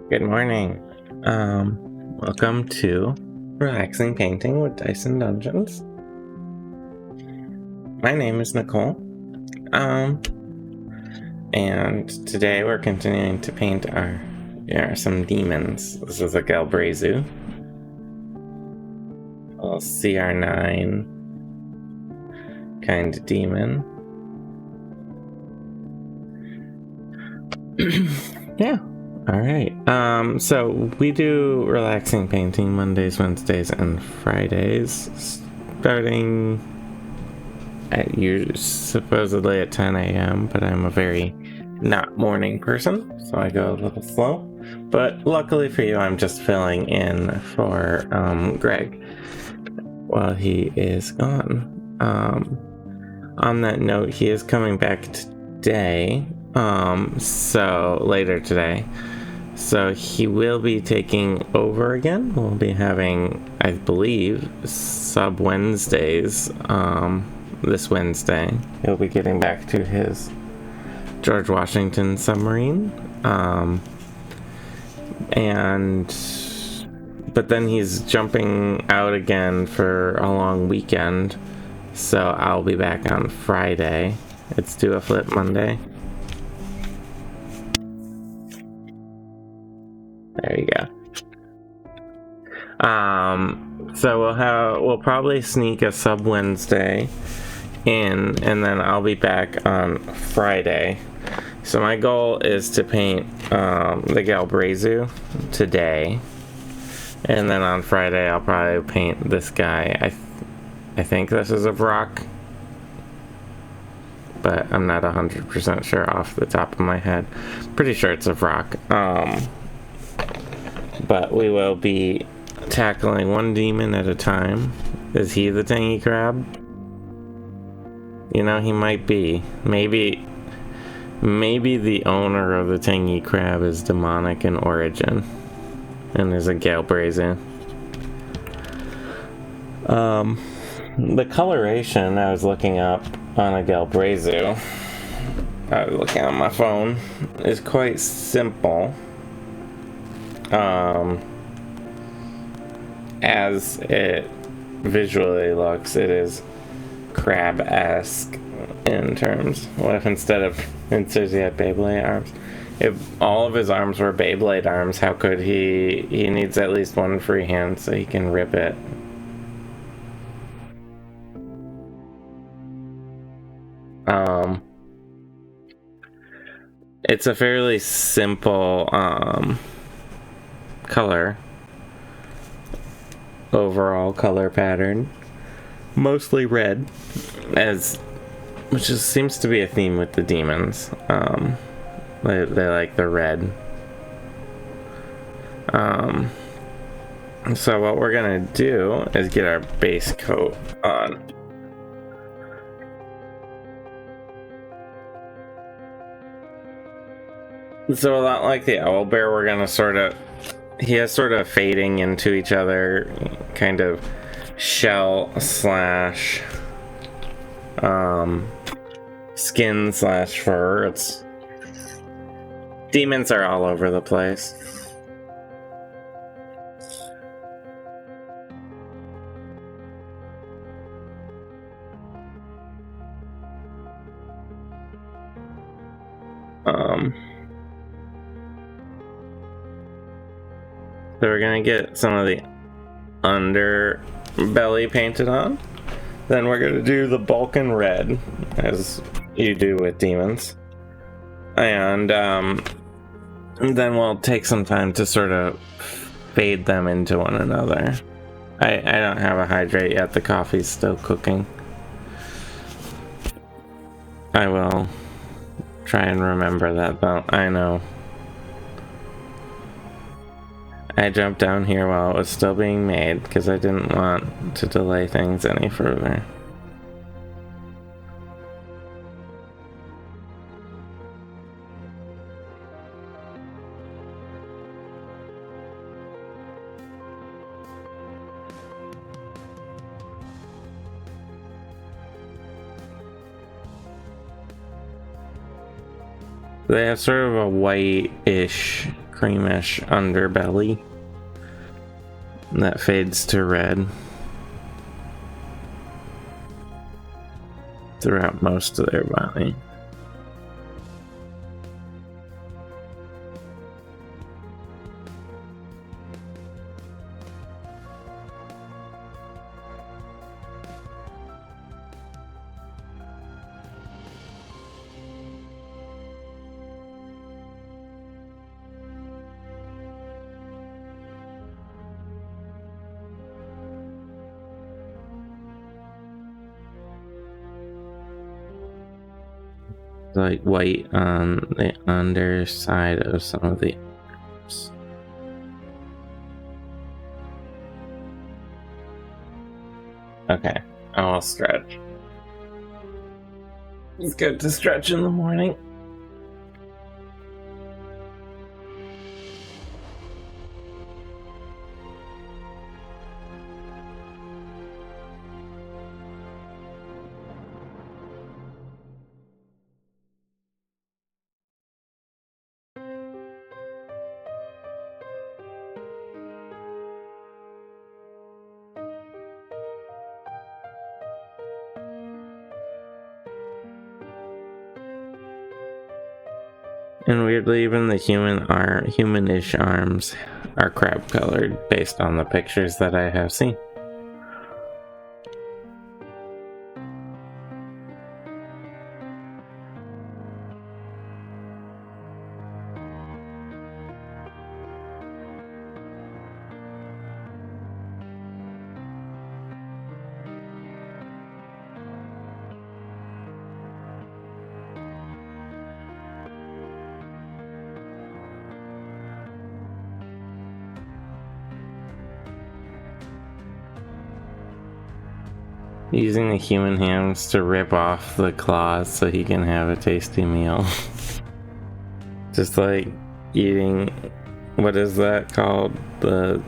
Good morning. Welcome to Relaxing Painting with Dyson Dungeons. My name is Nichole. And today we're continuing to paint some demons. This is a Galbrezu. A CR9 kind of demon. Yeah. Alright, so we do relaxing painting Mondays, Wednesdays, and Fridays, starting at supposedly at 10 a.m., but I'm a very not morning person, so I go a little slow. But luckily for you, I'm just filling in for Greg while he is gone. On that note, he is coming back today, so later today. So he will be taking over again. We'll be having, I believe, sub Wednesdays this Wednesday. He'll be getting back to his George Washington submarine. But then he's jumping out again for a long weekend. So I'll be back on Friday. It's Do a Flip Monday. There you go. So we'll probably sneak a sub Wednesday in, and then I'll be back on Friday. So my goal is to paint the Galbrezu today, and then on Friday I'll probably paint this guy. I think this is a Vrock, but I'm not 100% sure off the top of my head. Pretty sure it's a Vrock. But we will be tackling one demon at a time. Is he the tangy crab? You know, he might be. Maybe the owner of the tangy crab is demonic in origin and is a Galbrezu. The coloration I was looking up on a Galbrezu, I was looking on my phone, is quite simple. As it visually looks, it is crab-esque in terms. What if instead he had Beyblade arms? If all of his arms were Beyblade arms, how could he needs at least one free hand so he can rip it. It's a fairly simple color, overall color pattern, mostly red, which seems to be a theme with the demons. They like the red. So what we're gonna do is get our base coat on. So a lot like the owlbear, we're gonna he has sort of fading into each other, kind of shell slash skin slash fur. Demons are all over the place. So we're gonna get some of the underbelly painted on. Then we're gonna do the bulk in red, as you do with demons. And then we'll take some time to sort of fade them into one another. I don't have a hydrate yet, the coffee's still cooking. I will try and remember that though, I know. I jumped down here while it was still being made because I didn't want to delay things any further. They have sort of a white-ish creamish underbelly that fades to red throughout most of their body. Like white on the underside of some of the arms. Okay, I'll stretch. It's good to stretch in the morning. And weirdly, even the humanish arms are crab colored based on the pictures that I have seen. Using the human hands to rip off the claws so he can have a tasty meal. Just like eating, what is that called? The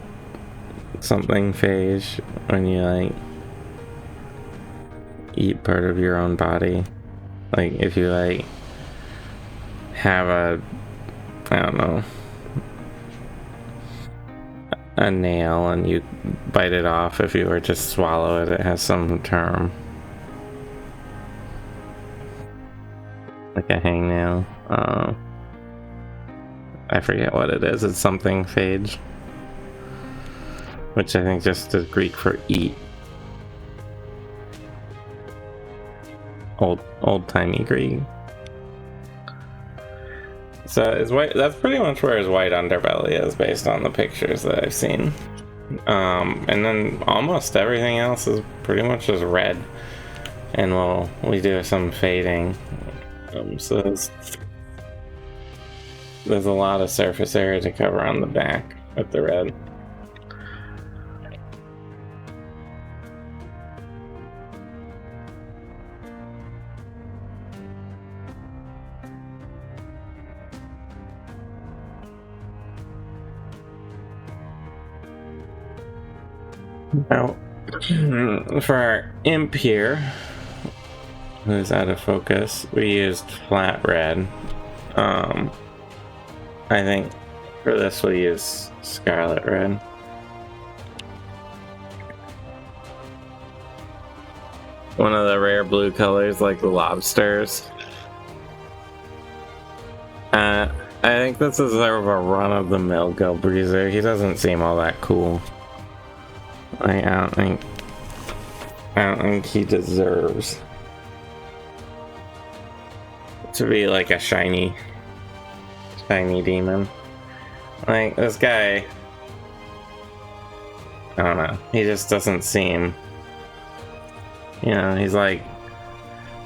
something phage, when you like eat part of your own body. Like if you like have a, I don't know, a nail and you bite it off, if you were to swallow it, it has some term. Like a hangnail. I forget what it is. It's something phage. Which I think just is Greek for eat. Old-timey Greek. So his white, that's pretty much where his white underbelly is based on the pictures that I've seen. And then almost everything else is pretty much just red. And we do some fading. So there's a lot of surface area to cover on the back with the red. Now, for our imp here, who's out of focus, we used flat red. I think for this we'll use scarlet red. One of the rare blue colors, like the lobsters. I think this is sort of a run-of-the-mill Galbrezu. He doesn't seem all that cool. I don't think he deserves to be like a shiny demon. Like, this guy, I don't know, he just doesn't seem, you know, he's like,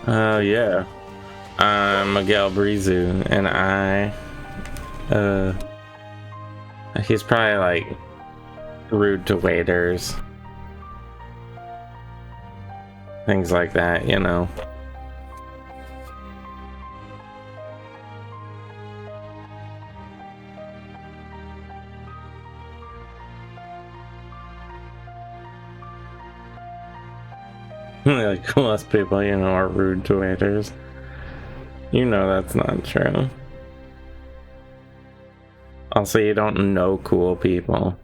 oh yeah, I'm a Galbrezu, and he's probably like rude to waiters, things like that, you know. Like, most people, you know, are rude to waiters. You know that's not true. Also, you don't know cool people.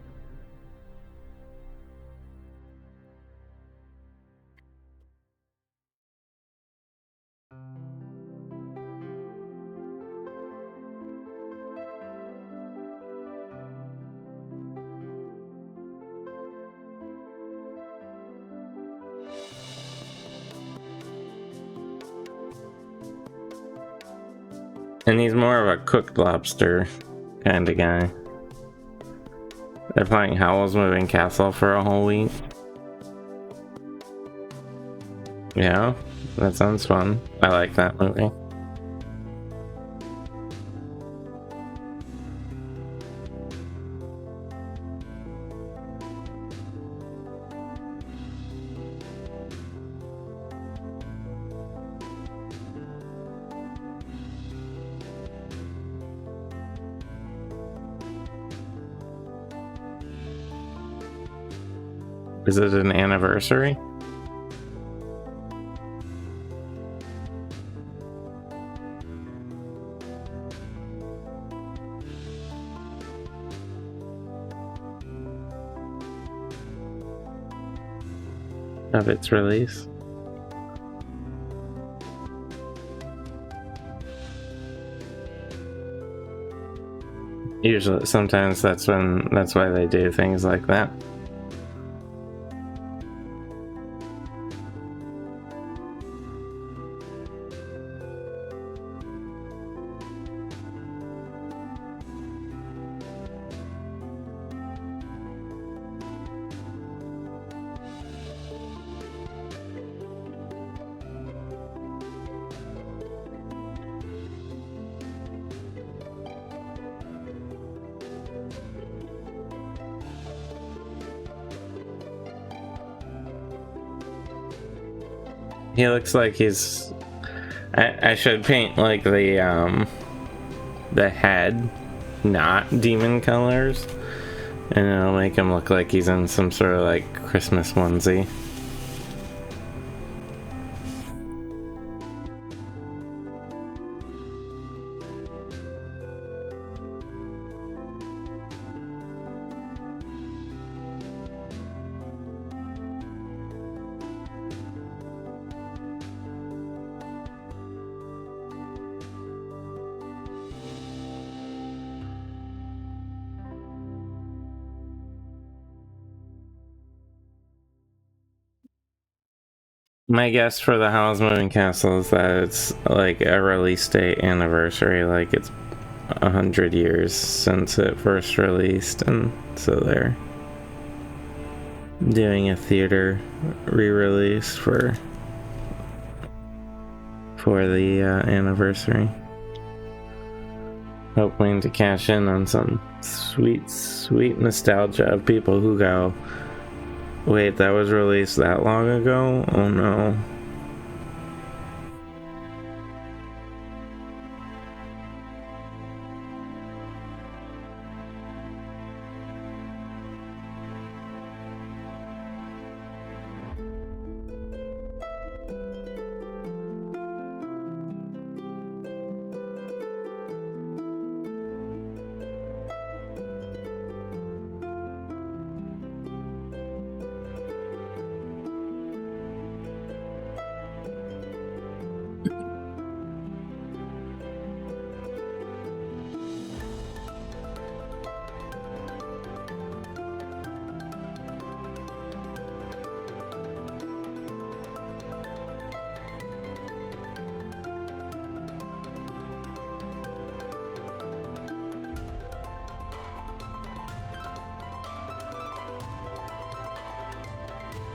And he's more of a cooked lobster kind of guy. They're playing Howl's Moving Castle for a whole week. Yeah, that sounds fun. I like that movie. Is it an anniversary? Of its release? Usually, sometimes that's why they do things like that. He looks like he's... I should paint like the head not demon colors, and it'll make him look like he's in some sort of like Christmas onesie. My guess for the Howl's Moving Castle is that it's like a release date anniversary, like it's 100 years since it first released, and so they're doing a theater re-release for the anniversary, hoping to cash in on some sweet nostalgia of people who go, wait, that was released that long ago? Oh no.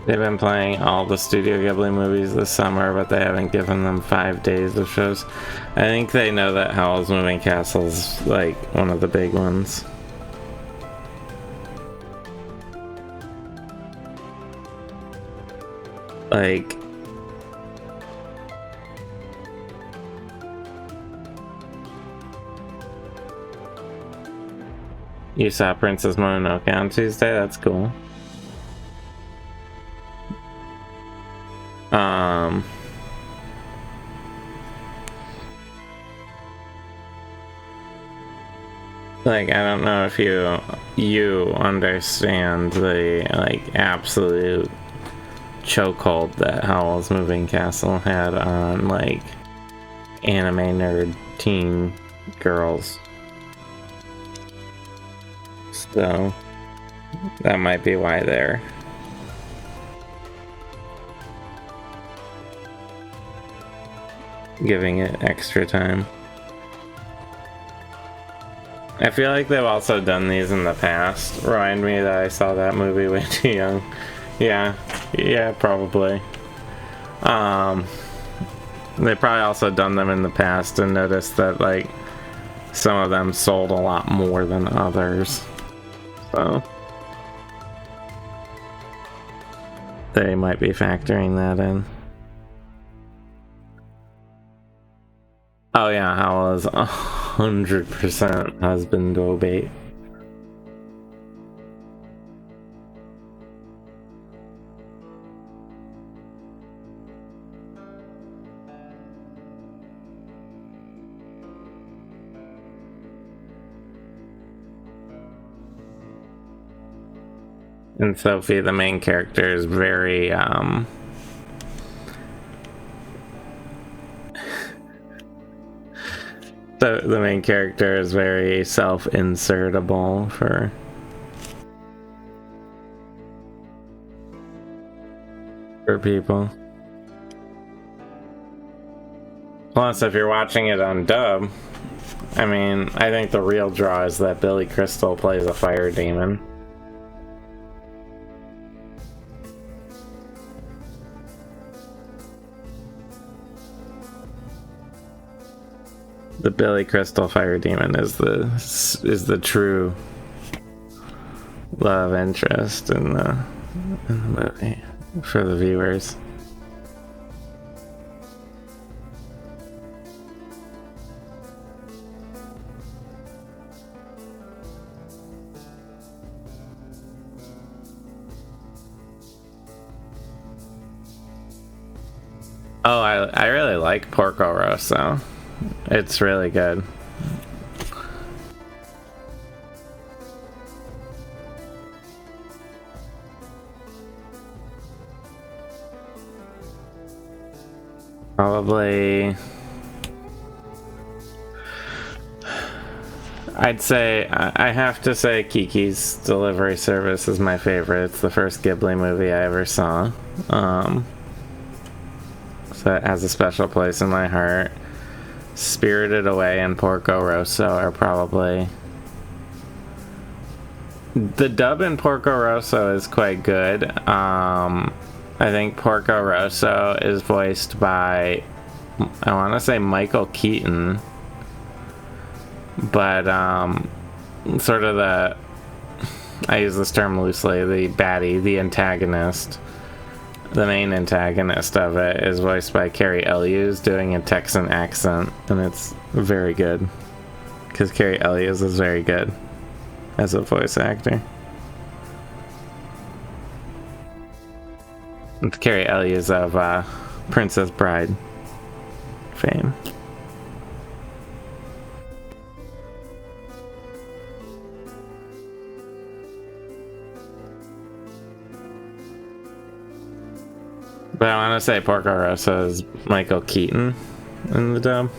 They've been playing all the Studio Ghibli movies this summer, but they haven't given them 5 days of shows. I think they know that Howl's Moving Castle's like one of the big ones. Like, you saw Princess Mononoke on Tuesday? That's cool. Like, I don't know if you understand the like absolute chokehold that Howl's Moving Castle had on like anime nerd teen girls. So that might be why they're giving it extra time. I feel like they've also done these in the past. Remind me that I saw that movie way too young. Yeah, probably. They probably also done them in the past and noticed that like some of them sold a lot more than others. So they might be factoring that in. Oh yeah, Howl is 100% husband go bait. And Sophie, the main character, is very the main character is very self-insertable for people. Plus, if you're watching it on dub, I mean, I think the real draw is that Billy Crystal plays a fire demon. The Billy Crystal fire demon is the true love interest in the movie for the viewers. Oh, I really like Porco Rosso. It's really good. Probably, I'd say, I have to say Kiki's Delivery Service is my favorite. It's the first Ghibli movie I ever saw. So it has a special place in my heart. Spirited Away and Porco Rosso are probably... The dub in Porco Rosso is quite good. I think Porco Rosso is voiced by, I want to say Michael Keaton, but sort of the, I use this term loosely, the baddie, the antagonist, the main antagonist of it is voiced by Carrie Elliott doing a Texan accent, and it's very good because Carrie Elliott is very good as a voice actor. It's Carrie Elliott of Princess Bride fame. But I want to say Porco Rosso is Michael Keaton in the dub.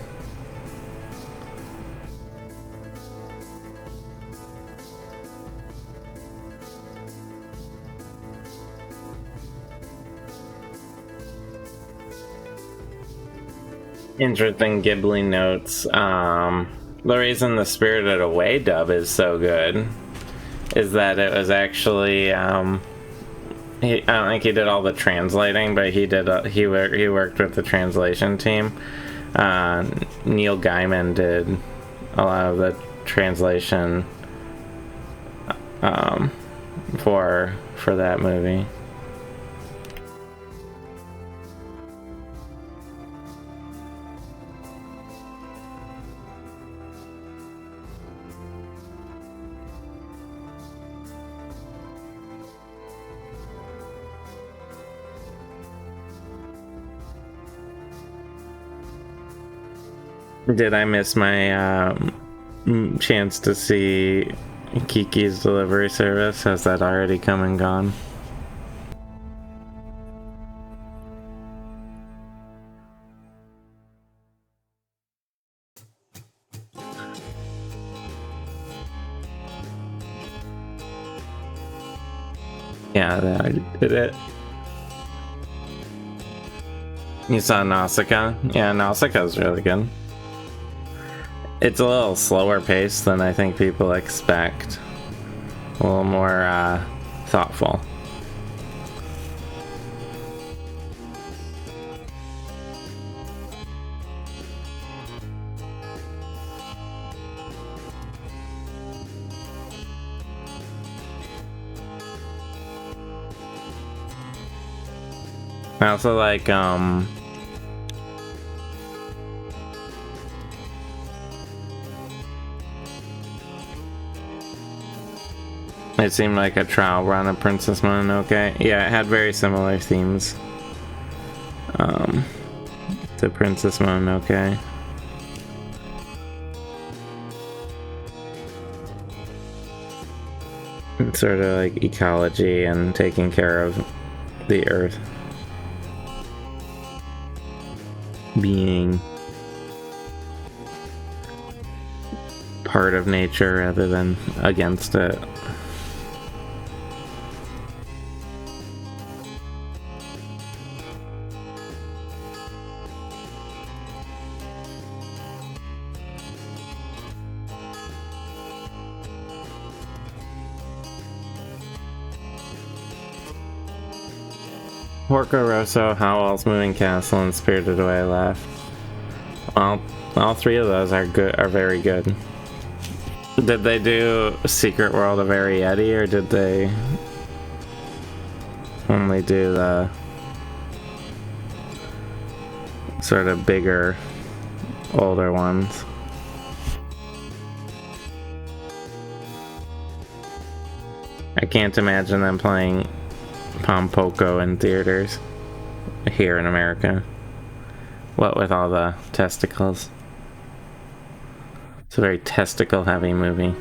Interesting Ghibli notes. The reason the Spirited Away dub is so good is that it was actually I don't think he did all the translating, but he worked with the translation team. Neil Gaiman did a lot of the translation for that movie. Did I miss my chance to see Kiki's delivery service? Has that already come and gone? Yeah, that did it. You saw Nausicaa? Yeah, Nausicaa's really good. It's a little slower paced than I think people expect. A little more thoughtful. I also like it seemed like a trial run of Princess Mononoke. Yeah, it had very similar themes to Princess Mononoke. It's sort of like ecology and taking care of the earth. Being part of nature rather than against it. Porco Rosso, Howl's Moving Castle, and Spirited Away left. Well, all three of those are good, are very good. Did they do Secret World of Arietti, or did they only do the sort of bigger, older ones? I can't imagine them playing Pompoko in theaters here in America. What with all the testicles? It's a very testicle heavy movie.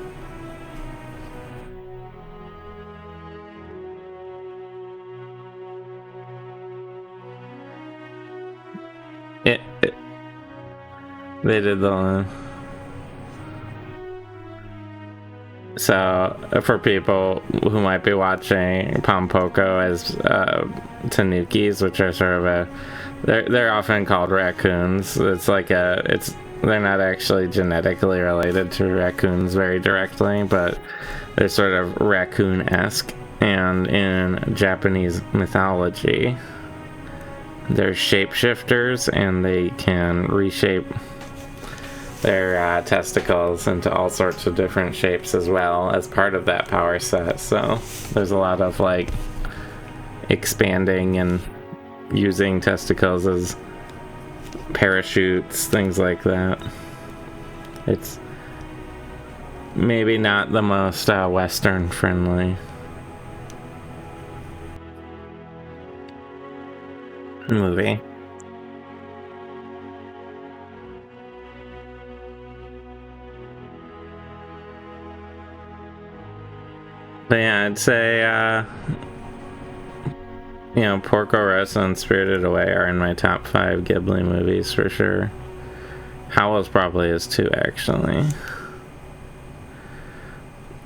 They did the so for people who might be watching Pompoko as tanukis, which are sort of a they're often called raccoons. It's like they're not actually genetically related to raccoons very directly, but they're sort of raccoon-esque. And in Japanese mythology, they're shapeshifters, and they can reshape their testicles into all sorts of different shapes as well as part of that power set. So there's a lot of like expanding and using testicles as parachutes, things like that. It's maybe not the most Western friendly movie. But yeah, I'd say you know, Porco Rosso and Spirited Away are in my top 5 Ghibli movies for sure. Howl's probably is too, actually.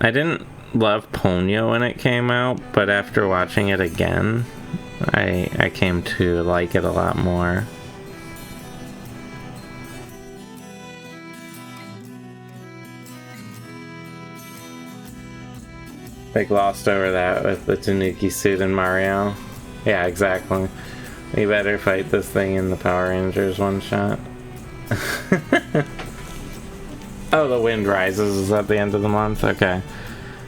I didn't love Ponyo when it came out, but after watching it again, I came to like it a lot more. Like lost over that with the Tanuki suit and Mario. Yeah, exactly. We better fight this thing in the Power Rangers one shot. Oh, The Wind Rises is at the end of the month? Okay.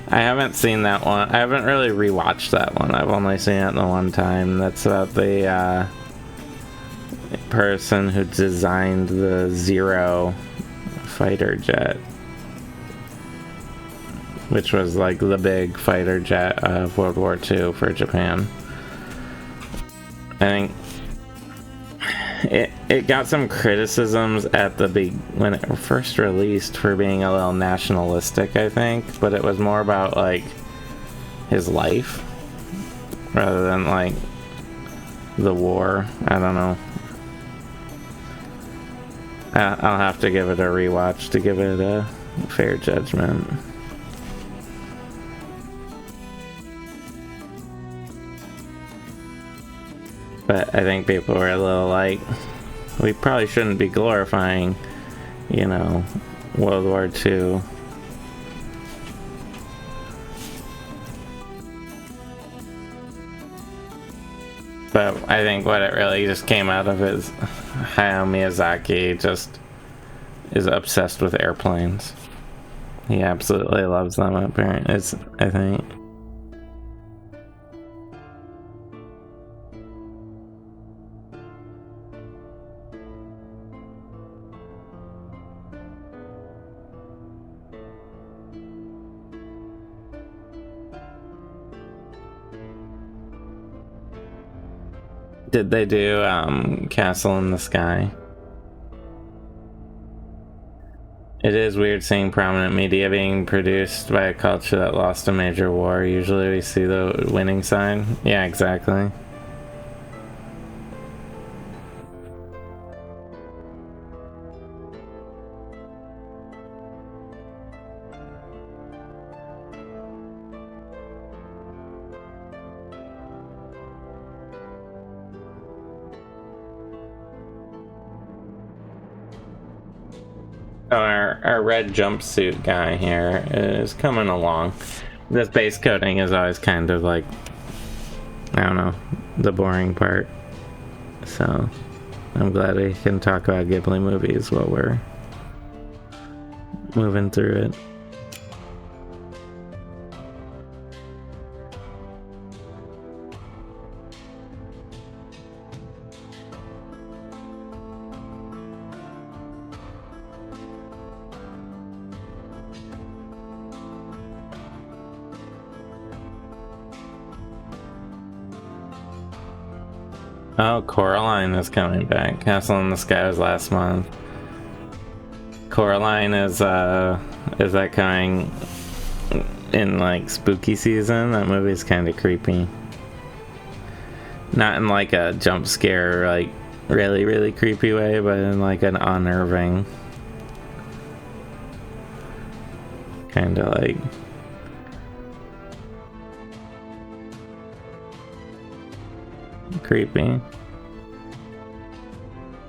I haven't seen that one. I haven't really rewatched that one. I've only seen it the one time. That's about the person who designed the Zero fighter jet, which was like the big fighter jet of World War II for Japan. I think it got some criticisms at the when it first released for being a little nationalistic, I think, but it was more about like his life rather than like the war. I don't know. I'll have to give it a rewatch to give it a fair judgment. But I think people were a little like, we probably shouldn't be glorifying, you know, World War II. But I think what it really just came out of is Hayao Miyazaki just is obsessed with airplanes. He absolutely loves them, apparently, I think. Did they do Castle in the Sky? It is weird seeing prominent media being produced by a culture that lost a major war. Usually we see the winning side. Yeah, exactly. Our red jumpsuit guy here is coming along. This base coating is always kind of like, I don't know, the boring part. So I'm glad we can talk about Ghibli movies while we're moving through it. Oh, Coraline is coming back. Castle in the Sky was last month. Coraline is that coming in like spooky season? That movie's kind of creepy. Not in like a jump scare, like really, really creepy way, but in like an unnerving kind of like. Creepy.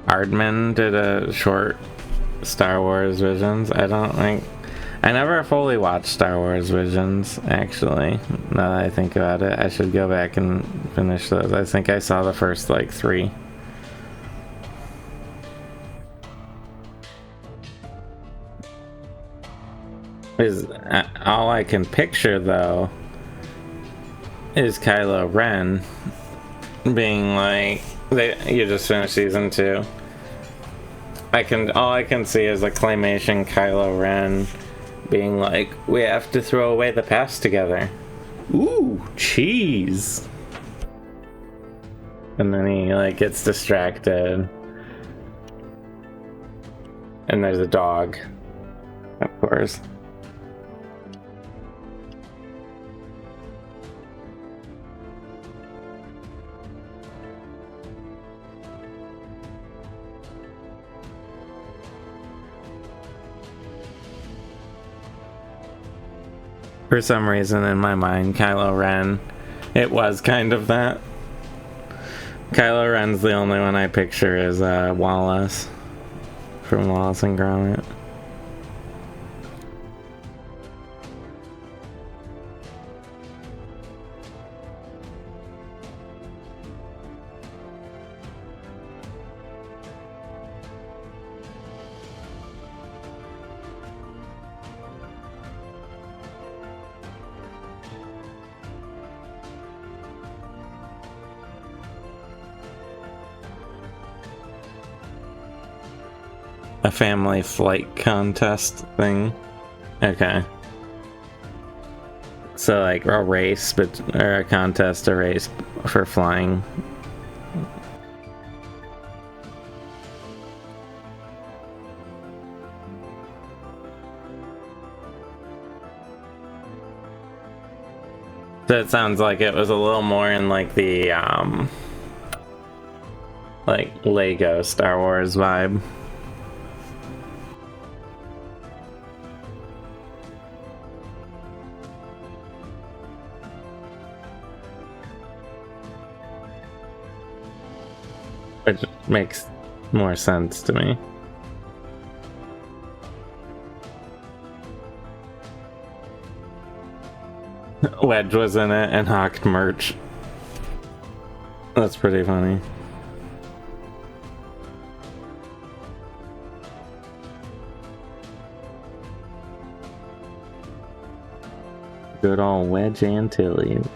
Aardman did a short Star Wars Visions. I never fully watched Star Wars Visions, actually. Now that I think about it, I should go back and finish those. I think I saw the first like 3. All I can picture though is Kylo Ren being like, you just finished season 2. All I can see is a claymation Kylo Ren being like, we have to throw away the past together. Ooh, cheese. And then he like gets distracted. And there's a dog, of course. For some reason in my mind, Kylo Ren, it was kind of that. Kylo Ren's the only one I picture is Wallace from Wallace and Gromit. A family flight contest thing. Okay. So like a race, or a contest, a race for flying. That sounds like it was a little more in like the like Lego Star Wars vibe. Which makes more sense to me. Wedge was in it and hawked merch. That's pretty funny. Good old Wedge Antilles.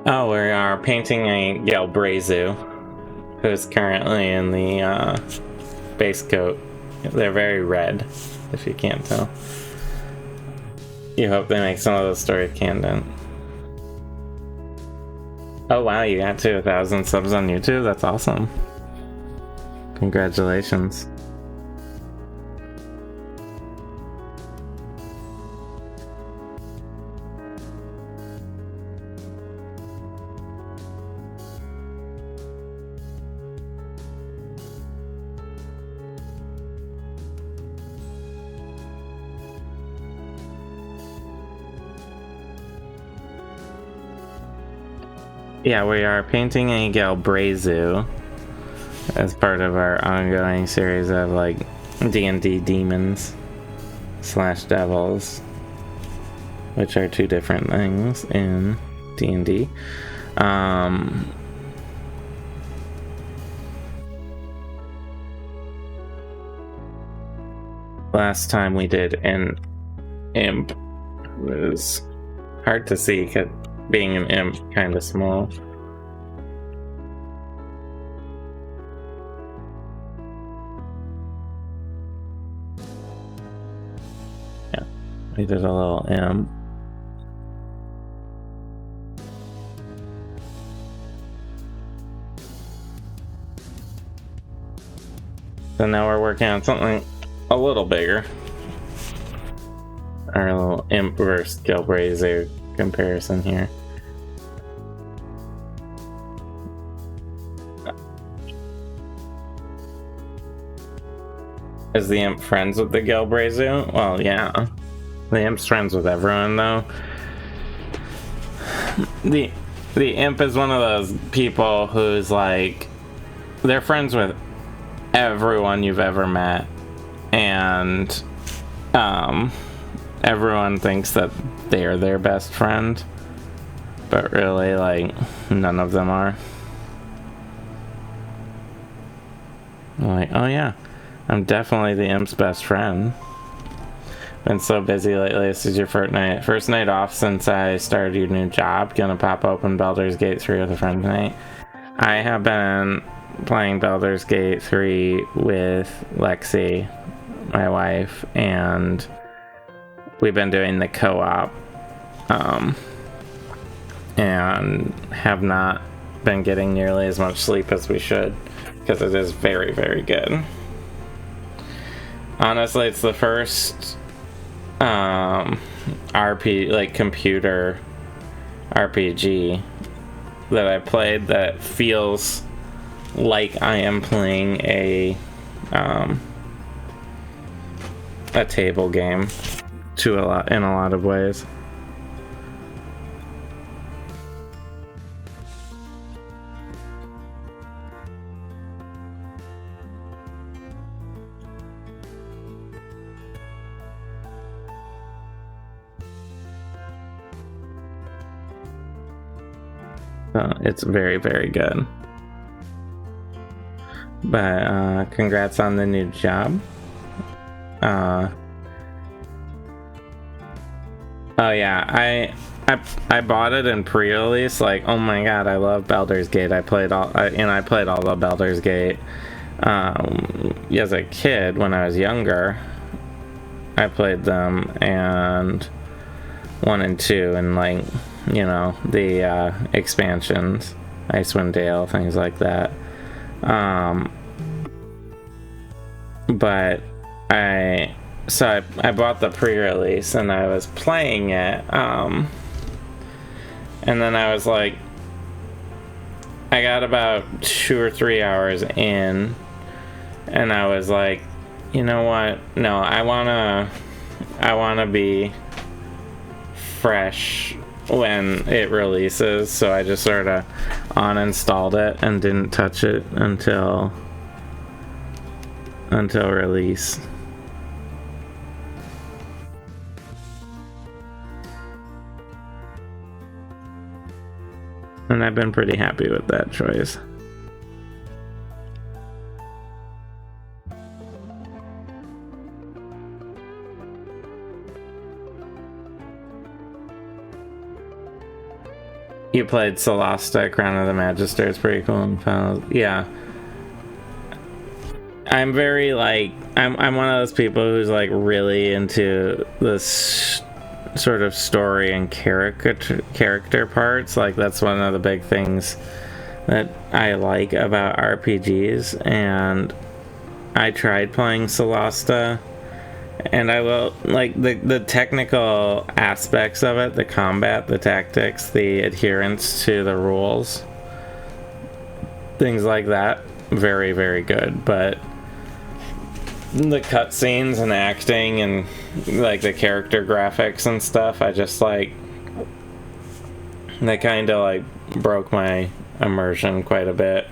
Oh, we are painting a Galbrezu, who's currently in the base coat. They're very red, if you can't tell. You hope they make some of the story canon. Oh wow, you got to 1,000 subs on YouTube? That's awesome. Congratulations. Yeah, we are painting a Galbrezu as part of our ongoing series of like D&D demons / devils, which are two different things in D&D. Last time we did an imp. It was hard to see because being an imp kind of small. Yeah, we did a little imp. So now we're working on something a little bigger. Our little imp versus Galbrezu comparison here. Is the imp friends with the Galbrezu? Well, yeah. The imp's friends with everyone, though. The imp is one of those people who's like, they're friends with everyone you've ever met, and everyone thinks that they're their best friend, but really, like, none of them are. I'm like, oh yeah, I'm definitely the imp's best friend. Been so busy lately. This is your first night off since I started your new job. Gonna pop open Baldur's Gate 3 with a friend tonight. I have been playing Baldur's Gate 3 with Lexi, my wife, and we've been doing the co-op, and have not been getting nearly as much sleep as we should, because it is very, very good. Honestly, it's the first computer RPG that I played that feels like I am playing a table game in a lot of ways. It's very, very good. But congrats on the new job. Oh yeah, I bought it in pre-release. Like, oh my god, I love Baldur's Gate. I played all the Baldur's Gate as a kid when I was younger. I played them, and 1 and 2, and like, you know, the expansions, Icewind Dale, things like that. But I bought the pre-release and I was playing it, and then I was like, I got about 2 or 3 hours in, and I was like, you know what? No, I wanna be fresh when it releases, so I just sort of uninstalled it and didn't touch it until release. And I've been pretty happy with that choice. You played Solasta, Crown of the Magister. It's pretty cool. Yeah. I'm very, like, I'm one of those people who's, like, really into this sort of story and character parts. Like, that's one of the big things that I like about RPGs. And I tried playing Solasta, and I will, like, the technical aspects of it, the combat, the tactics, the adherence to the rules, things like that, very, very good. But the cutscenes and acting and like the character graphics and stuff, I just like, they kind of like broke my immersion quite a bit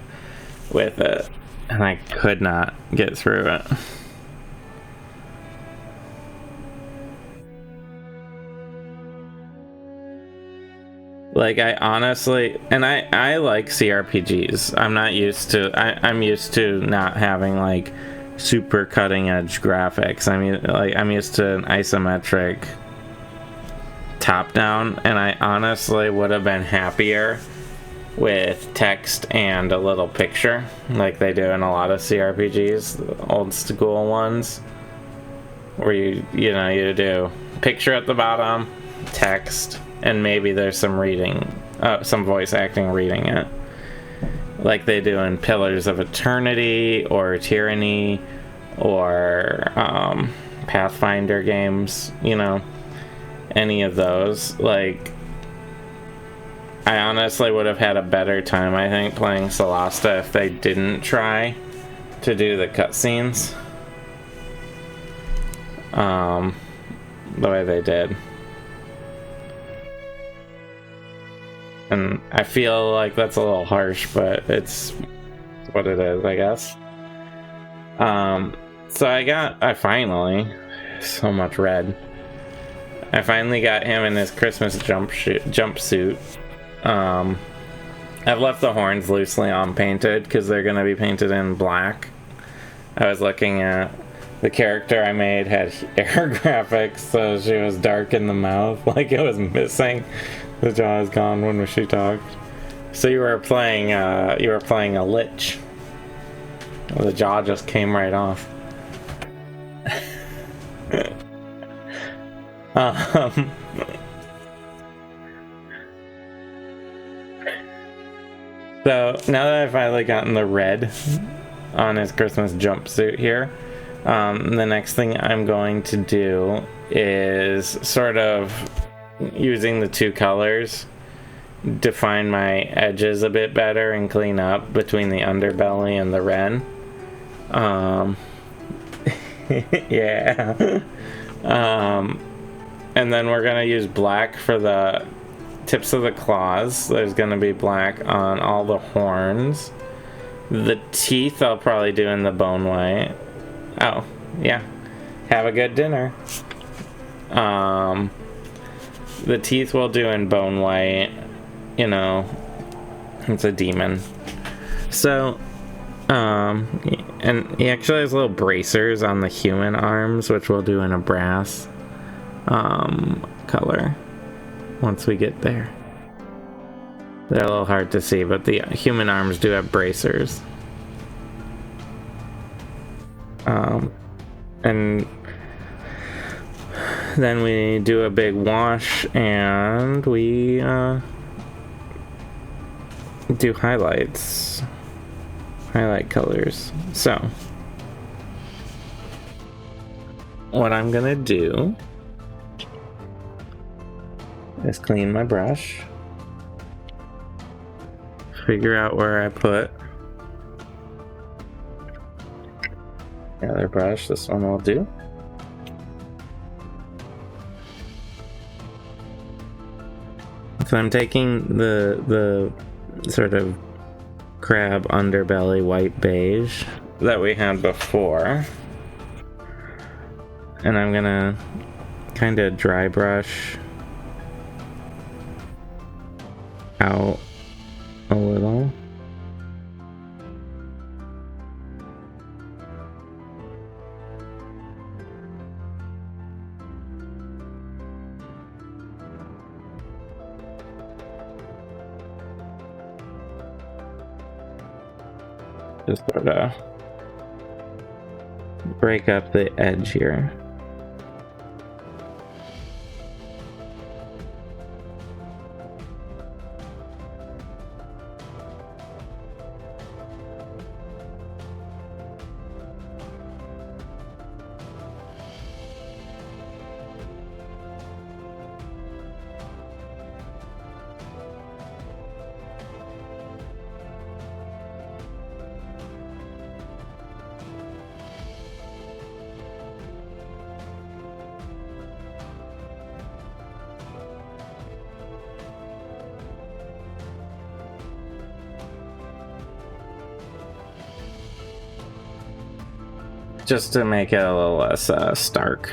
with it, and I could not get through it. Like, I honestly, and I like CRPGs. I'm used to not having like super cutting edge graphics. I mean, like, I'm used to an isometric top down, and I honestly would have been happier with text and a little picture like they do in a lot of CRPGs, the old school ones, where you do picture at the bottom, text, and maybe there's some some voice acting reading it, like they do in Pillars of Eternity or Tyranny or Pathfinder games, you know, any of those. Like, I honestly would have had a better time, I think, playing Solasta if they didn't try to do the cutscenes the way they did. And I feel like that's a little harsh, but it's what it is, I guess. So I finally, so much red. I finally got him in his Christmas jumpsuit. I've left the horns loosely unpainted because they're going to be painted in black. I was looking at the character I made had air graphics, so she was dark in the mouth, like it was missing. The jaw is gone when she talked. So you were playing a lich. Well, the jaw just came right off. So now that I've finally gotten the red on his Christmas jumpsuit here, the next thing I'm going to do is sort of using the two colors, define my edges a bit better and clean up between the underbelly and the red. Yeah. And then we're gonna use black for the tips of the claws. There's gonna be black on all the horns. The teeth I'll probably do in the bone white. Oh, yeah. Have a good dinner. The teeth we'll do in bone white. You know, it's a demon. So And he actually has little bracers on the human arms, which we'll do in a brass color once we get there. They're a little hard to see, but the human arms do have bracers. And then we do a big wash and we do highlight colors. So what I'm gonna do is clean my brush, figure out where I put the other brush. This one will do. So I'm taking the sort of crab underbelly white beige that we had before, and I'm gonna kind of dry brush out a little. Just sort of break up the edge here. Just to make it a little less stark.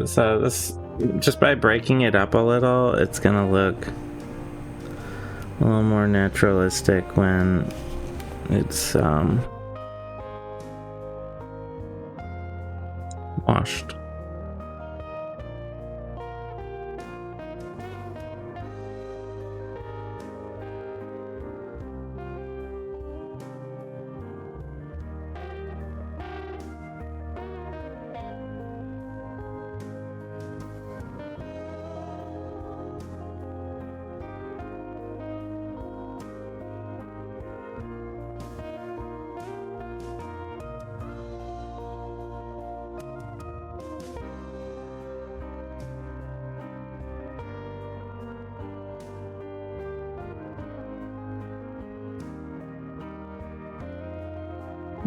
So this, just by breaking it up a little, it's gonna look a little more naturalistic when it's washed.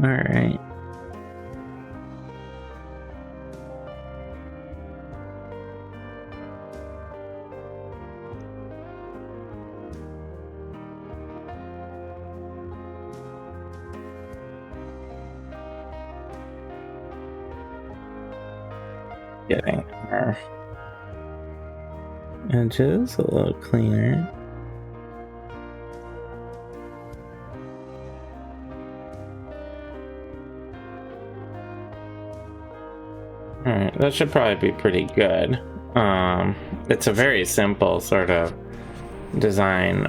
All right. Getting our edges a little cleaner. Alright, that should probably be pretty good. It's a very simple sort of design.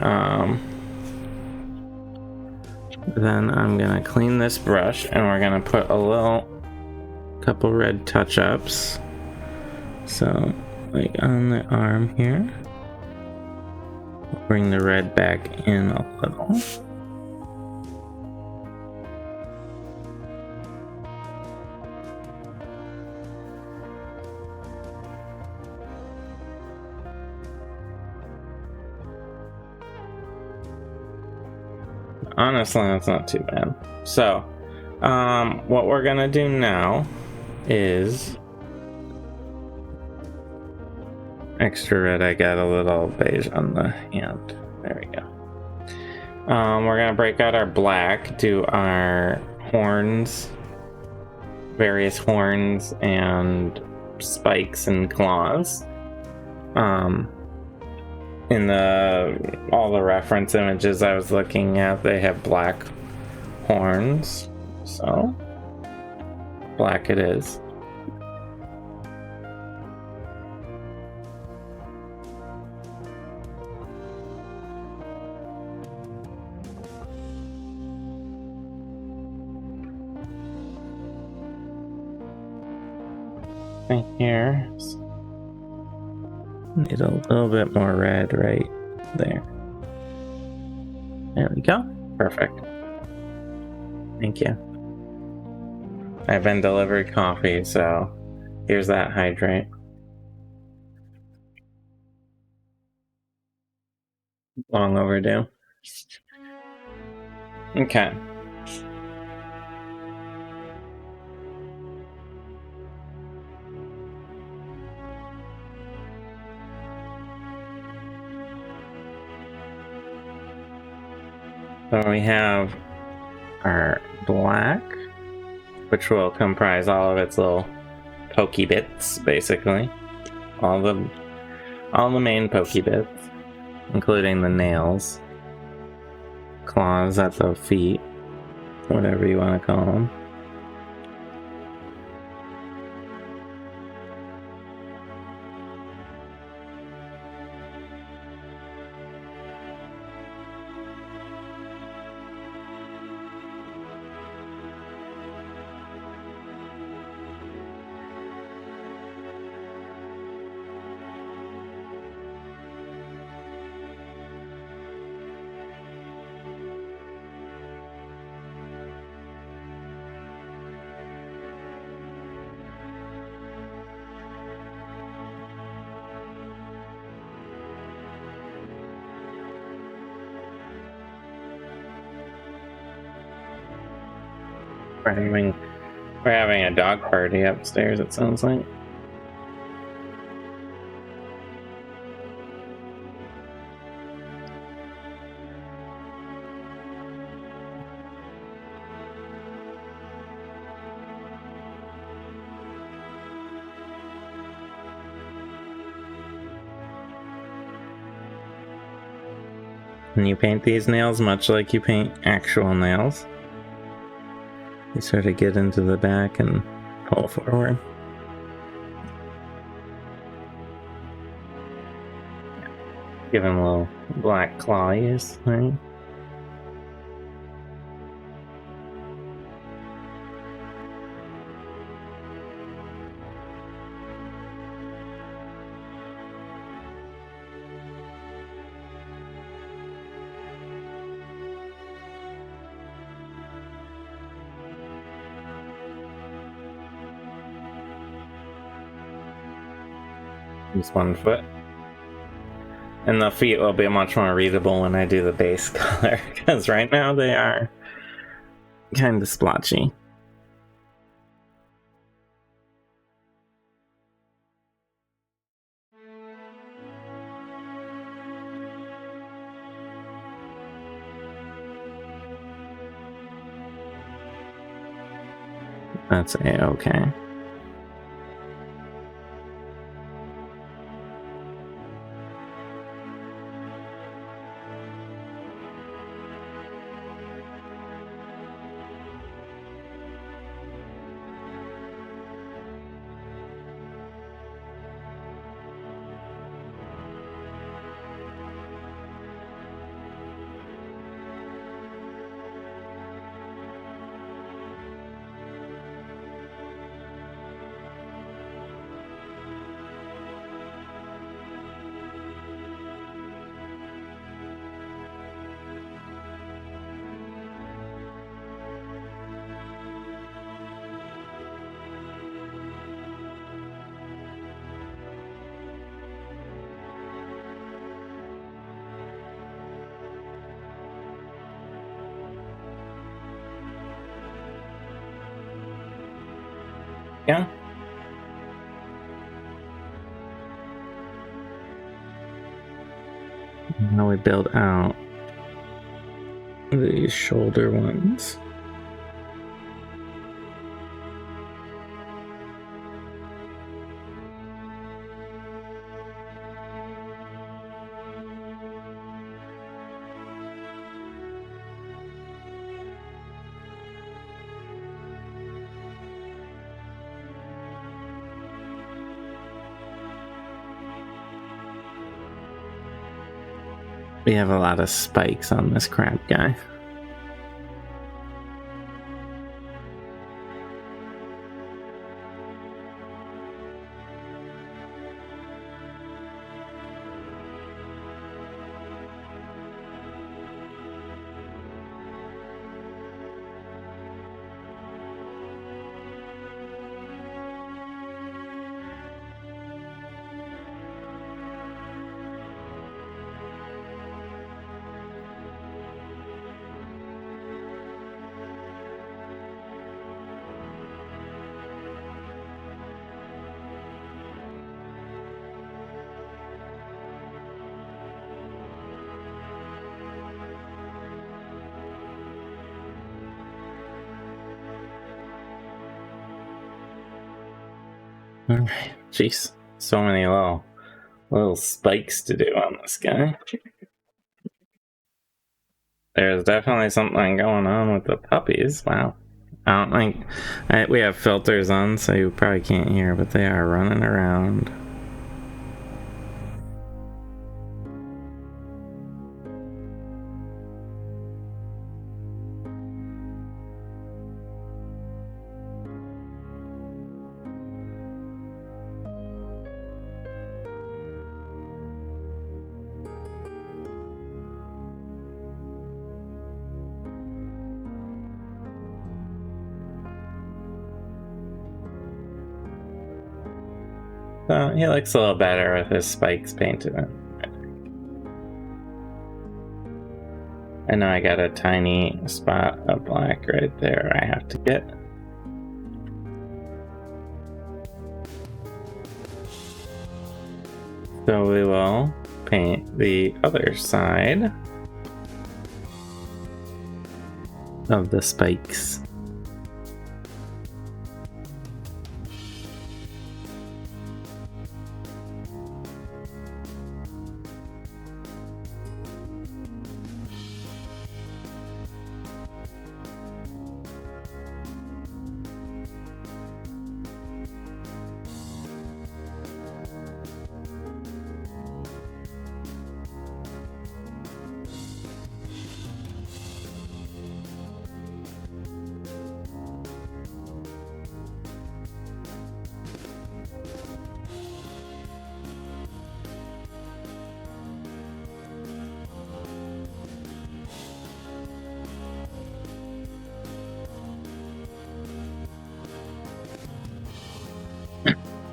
Then I'm gonna clean this brush and we're gonna put a couple red touch-ups. So, like on the arm here. Bring the red back in a little. Honestly, that's not too bad. So, what we're gonna do now is extra red. I got a little beige on the hand. There we go. We're gonna break out our black, do our horns, various horns and spikes and claws. In all the reference images I was looking at, they have black horns, so black it is. Right here. Need a little bit more red right there. There we go. Perfect. Thank you. I've been delivered coffee, so here's that hydrate. Long overdue. Okay. So we have our black, which will comprise all of its little pokey bits, basically. All the main pokey bits, including the nails, claws at the feet, whatever you want to call them. We're having a dog party upstairs, it sounds like. And you paint these nails much like you paint actual nails. You sort of get into the back and pull forward. Give him a little black claw use, right? Just one foot. And the feet will be much more readable when I do the base color, because right now they are kind of splotchy. That's a-okay. go. Now we build out these shoulder ones. We have a lot of spikes on this crab guy. Alright, jeez. So many little spikes to do on this guy. There's definitely something going on with the puppies. Wow. I don't think... we have filters on, so you probably can't hear, but they are running around. So he looks a little better with his spikes painted in. I know I got a tiny spot of black right there I have to get. So we will paint the other side of the spikes.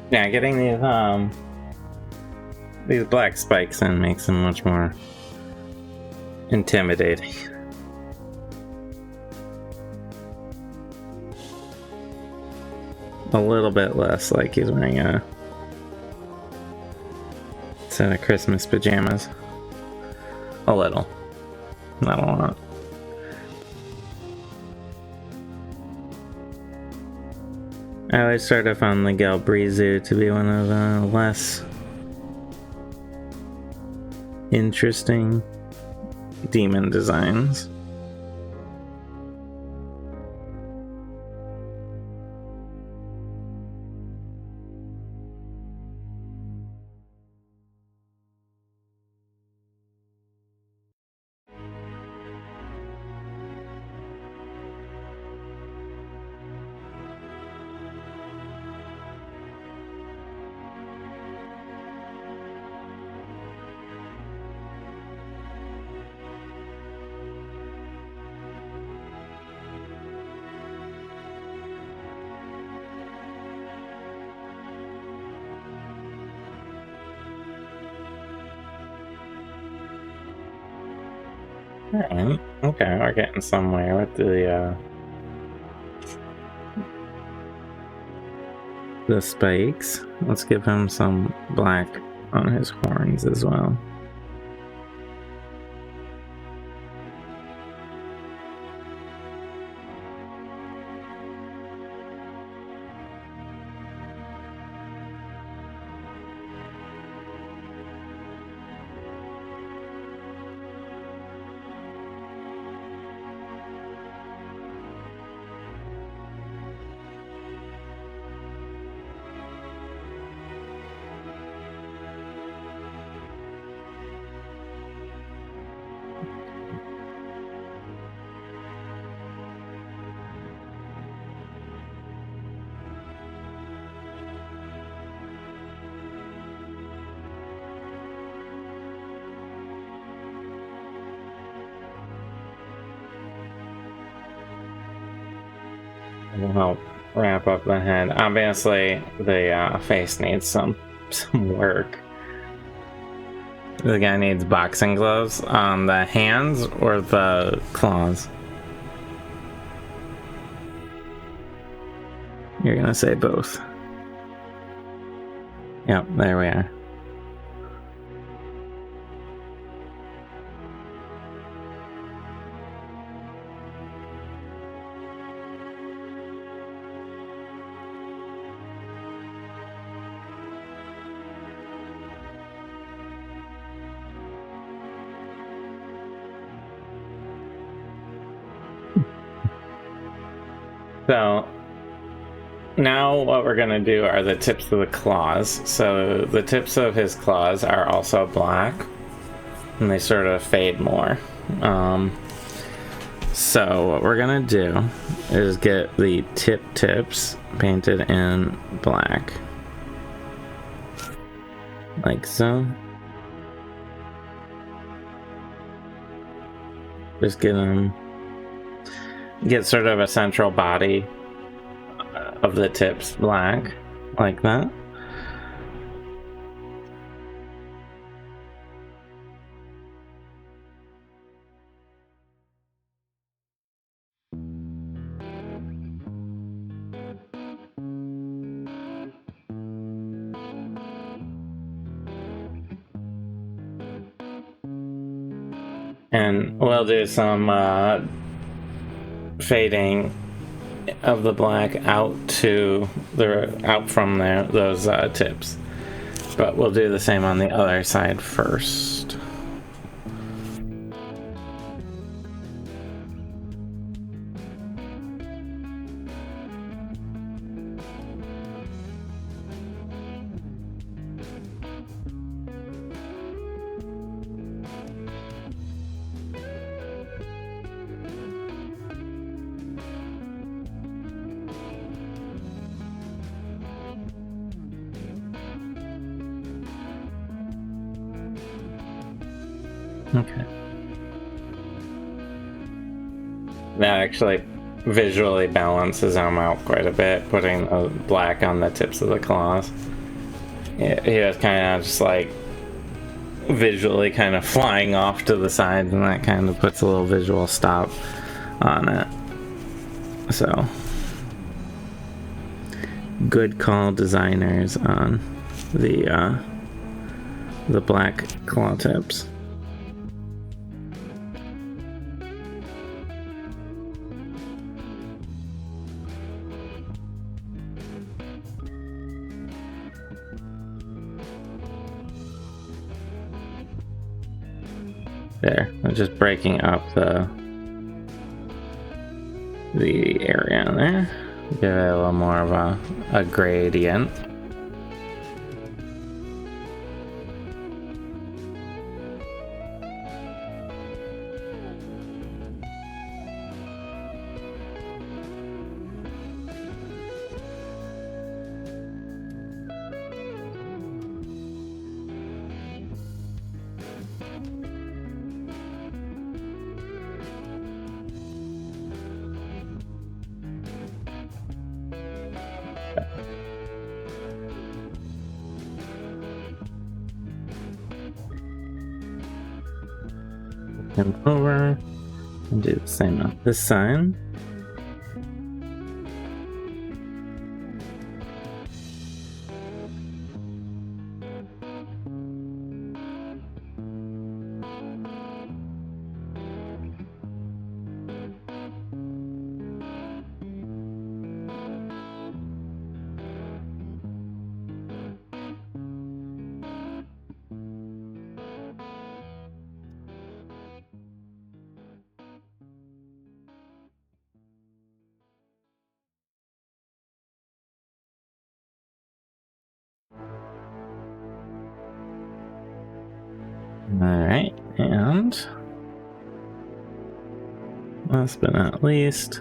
Yeah, getting these black spikes in makes them much more intimidating. A little bit less like he's wearing a set of Christmas pajamas. A little. Not a lot. I always start off on the Galbrezu to be one of the less interesting demon designs. Alright, okay, we're getting somewhere with the the spikes. Let's give him some black on his horns as well. Will help wrap up the head. Obviously, the face needs some work. The guy needs boxing gloves on the hands or the claws. You're gonna say both. Yep, there we are. So now what we're going to do are the tips of the claws. So the tips of his claws are also black, and they sort of fade more. So what we're going to do is get the tips painted in black. Like so. Just get them. Get sort of a central body of the tips black, like that. And we'll do some fading of the black out from there, those tips. But we'll do the same on the other side first. Okay. That actually visually balances them out quite a bit, putting the black on the tips of the claws. He was kind of just like visually kind of flying off to the sides, and that kind of puts a little visual stop on it. So, good call, designers, on the black claw tips. There, I'm just breaking up the area there. Give it a little more of a gradient. Him over and do the same on this side. Alright, and last but not least,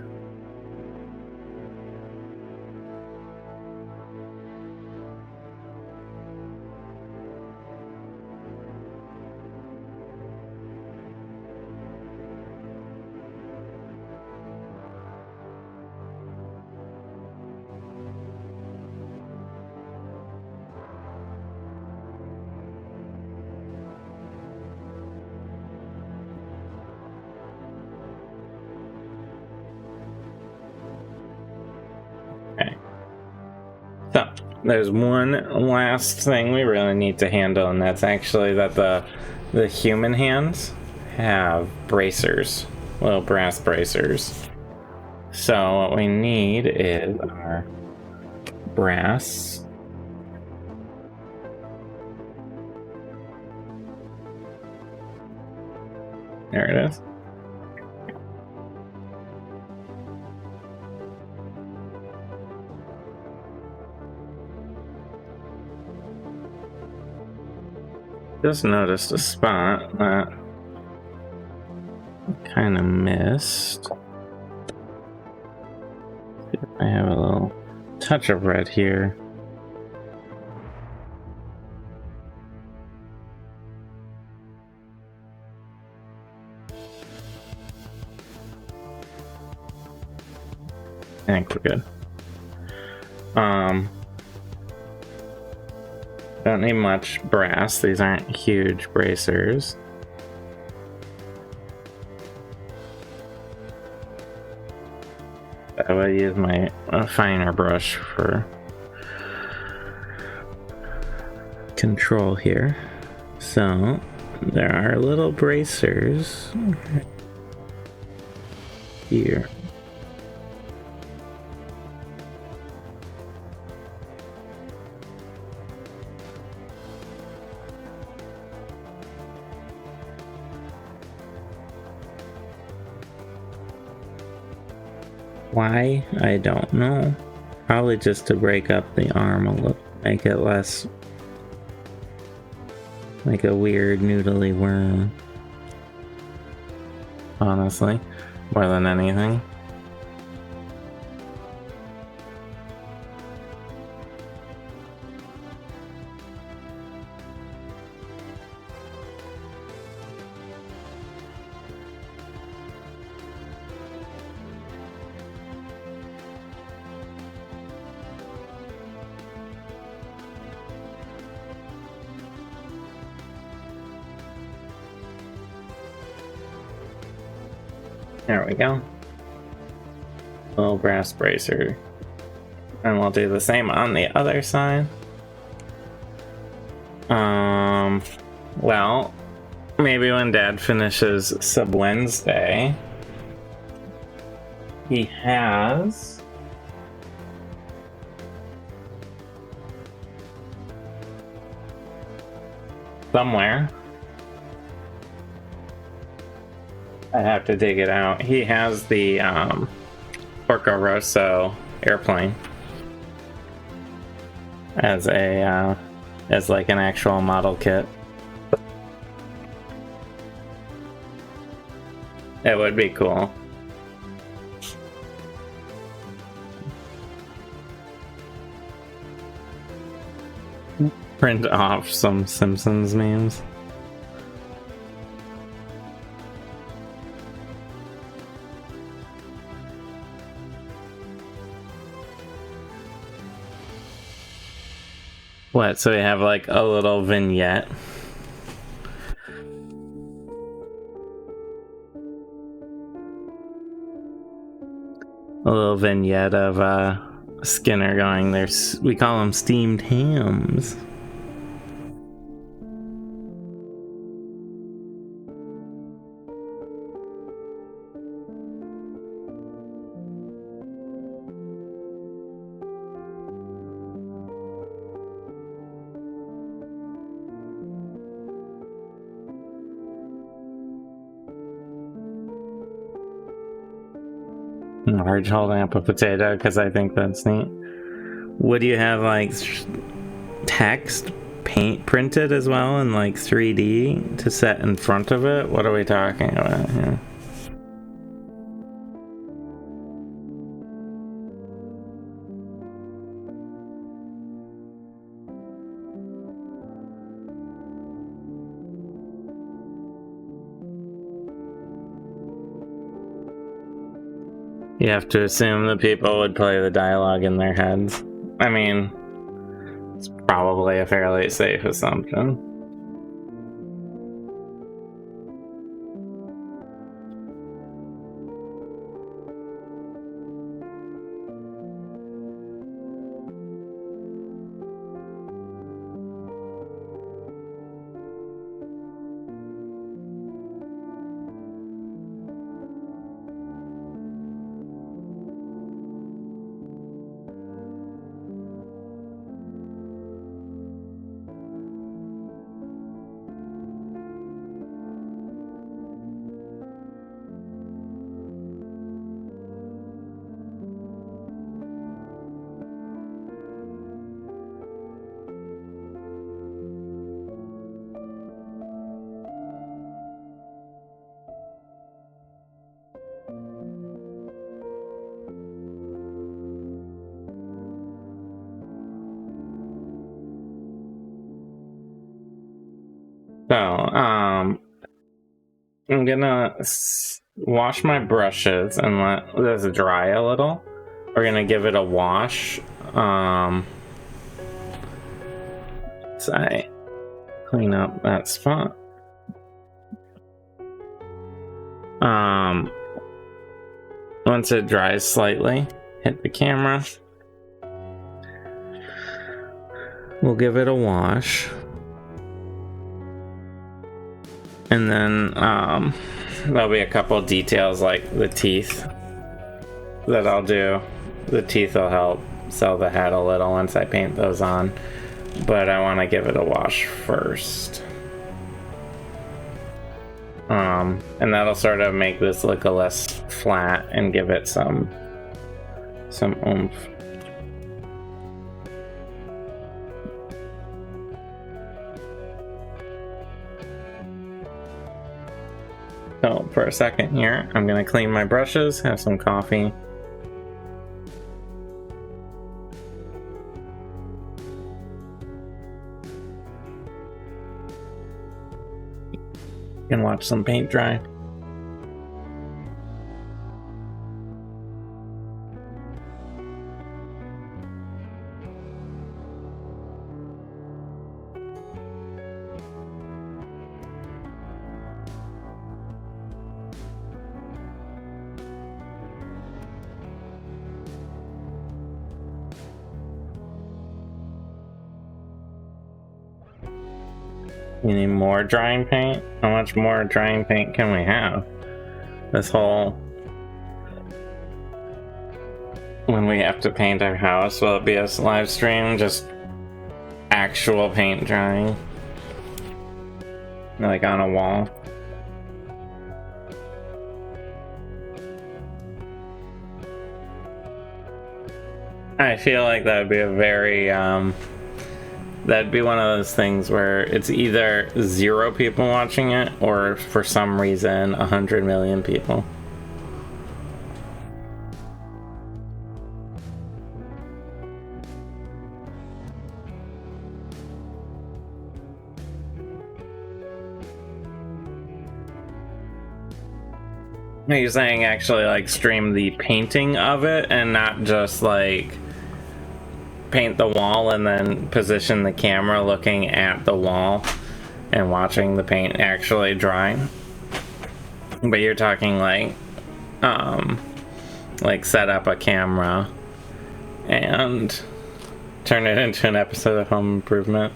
so there's one last thing we really need to handle, and that's actually that the human hands have bracers, little brass bracers. So what we need is our brass. There it is. Just noticed a spot that I kind of missed. I have a little touch of red here. I think we're good. Don't need much brass. These aren't huge bracers. I will use my finer brush for control here. So there are little bracers here. Why? I don't know. Probably just to break up the arm a little, make it less like a weird noodly worm. Honestly, more than anything. There we go. Little brass bracer. And we'll do the same on the other side. Well, maybe when Dad finishes Sub Wednesday, he has somewhere. I have to dig it out. He has the Porco Rosso airplane as a as like an actual model kit. It would be cool. Print off some Simpsons memes. What, so we have like a little vignette? A little vignette of Skinner going there. We call them steamed hams. Large holding up a potato because I think that's neat. Would you have like text paint printed as well in like 3D to set in front of it? What are we talking about here? You have to assume the people would play the dialogue in their heads. I mean, it's probably a fairly safe assumption. So, I'm gonna wash my brushes and let this dry a little. We're gonna give it a wash. So I clean up that spot. Once it dries slightly, hit the camera. We'll give it a wash. And then there'll be a couple details like the teeth that I'll do. The teeth will help sell the head a little once I paint those on. But I want to give it a wash first. And that'll sort of make this look a less flat and give it some oomph. So for a second here, I'm gonna clean my brushes, have some coffee. And watch some paint dry. You need more drying paint? How much more drying paint can we have? This whole... When we have to paint our house, will it be a live stream? Just actual paint drying? Like on a wall? I feel like that would be a very, that'd be one of those things where it's either 0 people watching it or for some reason 100 million people. Are you saying actually like stream the painting of it and not just like paint the wall and then position the camera looking at the wall and watching the paint actually dry? But you're talking like set up a camera and turn it into an episode of Home Improvement.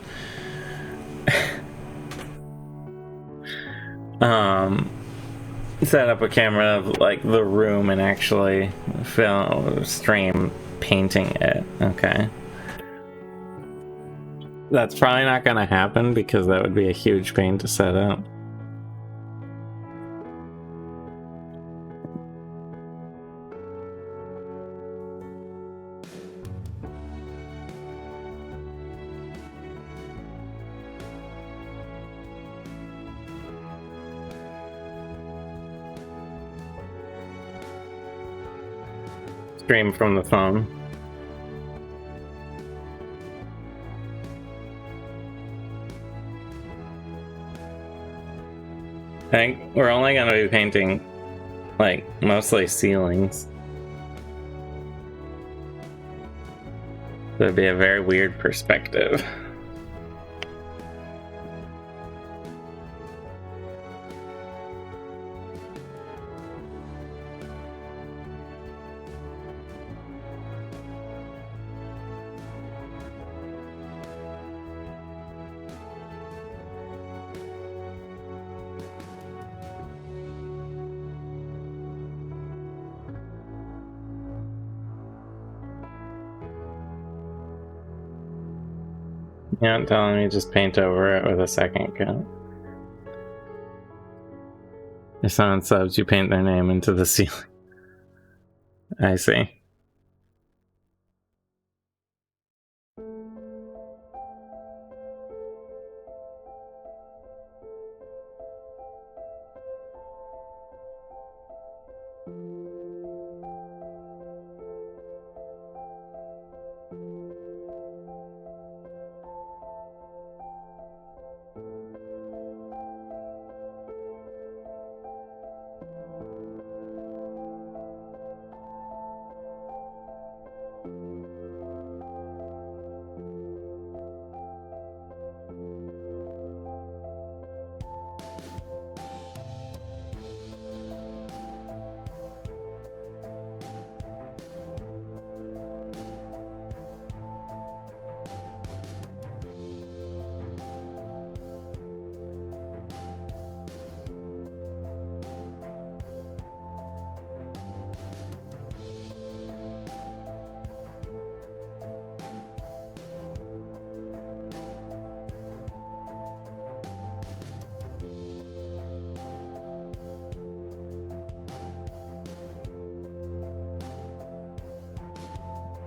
Set up a camera of like the room and actually stream painting it. Okay. That's probably not gonna happen because that would be a huge pain to set up. stream from the phone. I think we're only going to be painting, like, mostly ceilings. That'd be a very weird perspective. You're not telling me just paint over it with a second coat. If someone subs, you paint their name into the ceiling. I see.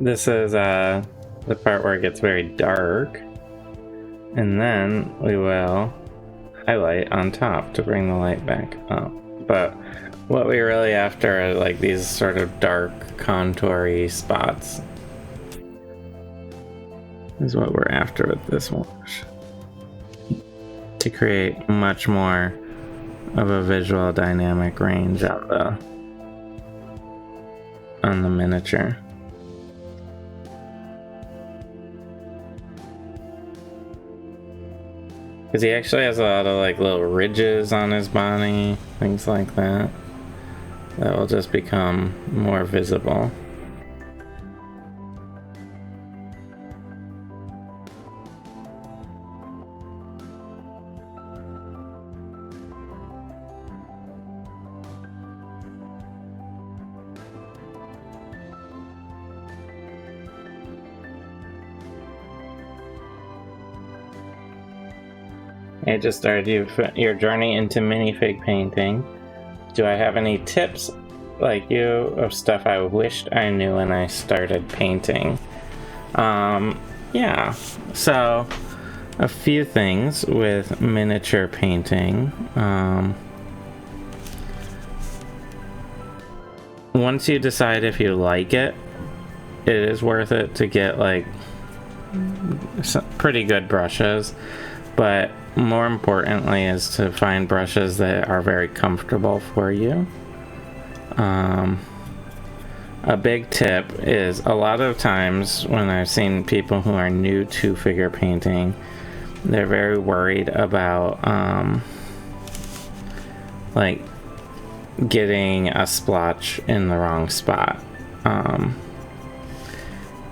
This is the part where it gets very dark, and then we will highlight on top to bring the light back up. But what we're really after are like these sort of dark contoury spots is what we're after with this wash, to create much more of a visual dynamic range on the miniature. Because he actually has a lot of like little ridges on his body, things like that, that will just become more visible. I just started your journey into minifig painting. Do I have any tips, like you, of stuff I wished I knew when I started painting? Yeah, so a few things with miniature painting. Once you decide if you like it, it is worth it to get like some pretty good brushes, but more importantly is to find brushes that are very comfortable for you. A big tip is, a lot of times when I've seen people who are new to figure painting, they're very worried about like getting a splotch in the wrong spot,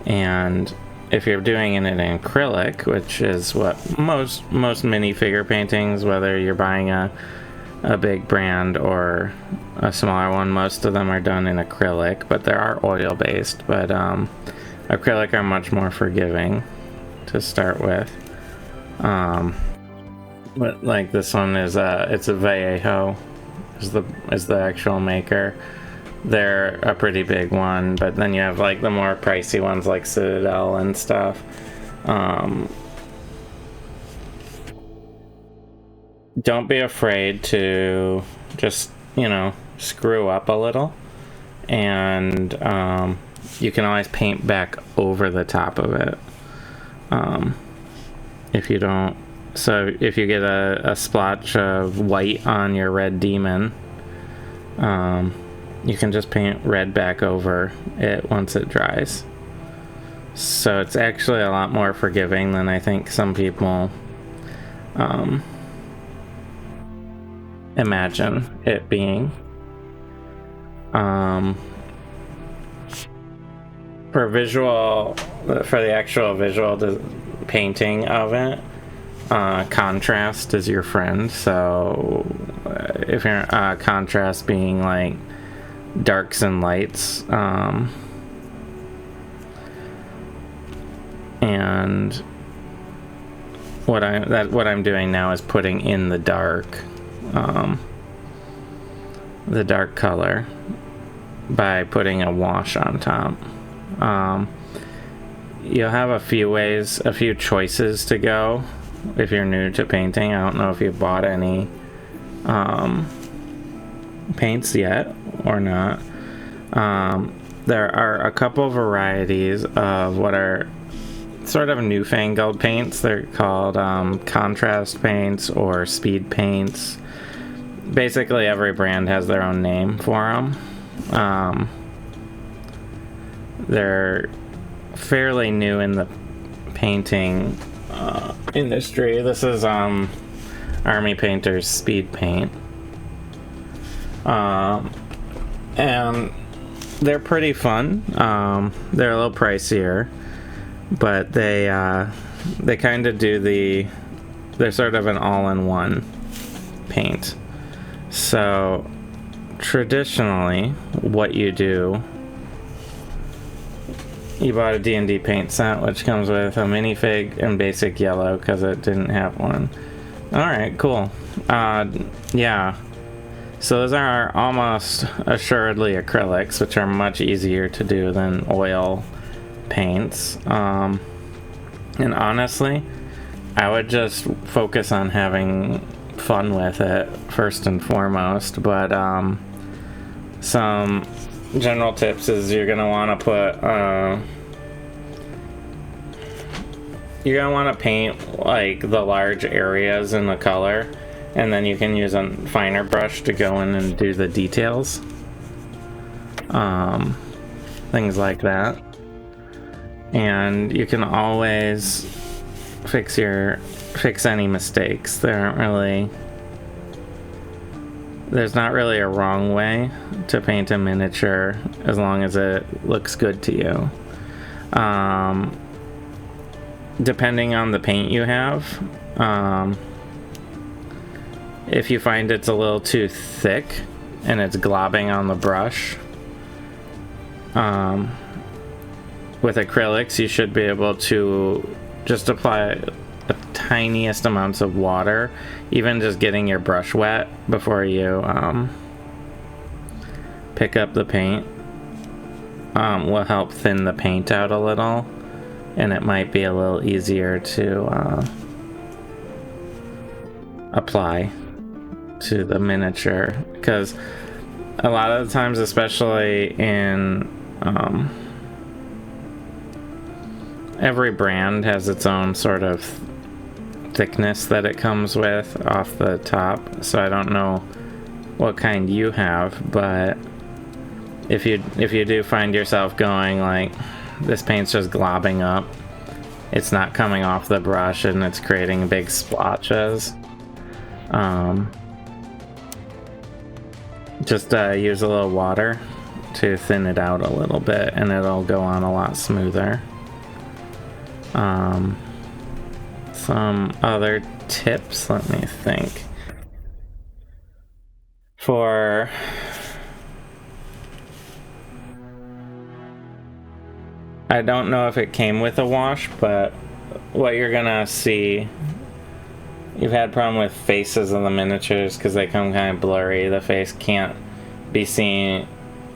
and if you're doing it in acrylic, which is what most minifigure paintings, whether you're buying a big brand or a smaller one, most of them are done in acrylic, but there are oil based, but acrylic are much more forgiving to start with. But like this one is it's a Vallejo is the actual maker. They're a pretty big one, but then you have like the more pricey ones like Citadel and stuff. Don't be afraid to just, screw up a little and you can always paint back over the top of it. If you don't, so if you get a splotch of white on your red demon, you can just paint red back over it once it dries. So it's actually a lot more forgiving than I think some people imagine it being. For the actual visual painting of it, contrast is your friend. So if you're contrast being like darks and lights, and what I'm doing now is putting in the dark color by putting a wash on top. You'll have a few choices to go if you're new to painting. I don't know if you've bought any paints yet or not. There are a couple varieties of what are sort of newfangled paints. They're called contrast paints or speed paints. Basically every brand has their own name for them. They're fairly new in the painting industry. This is Army Painter's speed paint, and they're pretty fun. They're a little pricier, but they kind of they're sort of an all-in-one paint. So traditionally what you do, you bought a D&D paint set, which comes with a minifig and basic yellow because it didn't have one. Alright, cool. Yeah. So those are almost assuredly acrylics, which are much easier to do than oil paints. And honestly, I would just focus on having fun with it first and foremost. But some general tips is you're gonna want to put you're gonna want to paint like the large areas in the color, and then you can use a finer brush to go in and do the details, things like that. And you can always fix any mistakes. There's not really a wrong way to paint a miniature as long as it looks good to you. Depending on the paint you have, if you find it's a little too thick and it's globbing on the brush, with acrylics you should be able to just apply the tiniest amounts of water. Even just getting your brush wet before you pick up the paint will help thin the paint out a little, and it might be a little easier to apply to the miniature, because a lot of the times, especially in every brand has its own sort of thickness that it comes with off the top, so I don't know what kind you have, but if you do find yourself going like, this paint's just globbing up, it's not coming off the brush and it's creating big splotches, just use a little water to thin it out a little bit and it'll go on a lot smoother. Some other tips, let me think. I don't know if it came with a wash, but what you're gonna see, you've had problem with faces of the miniatures because they come kind of blurry. The face can't be seen.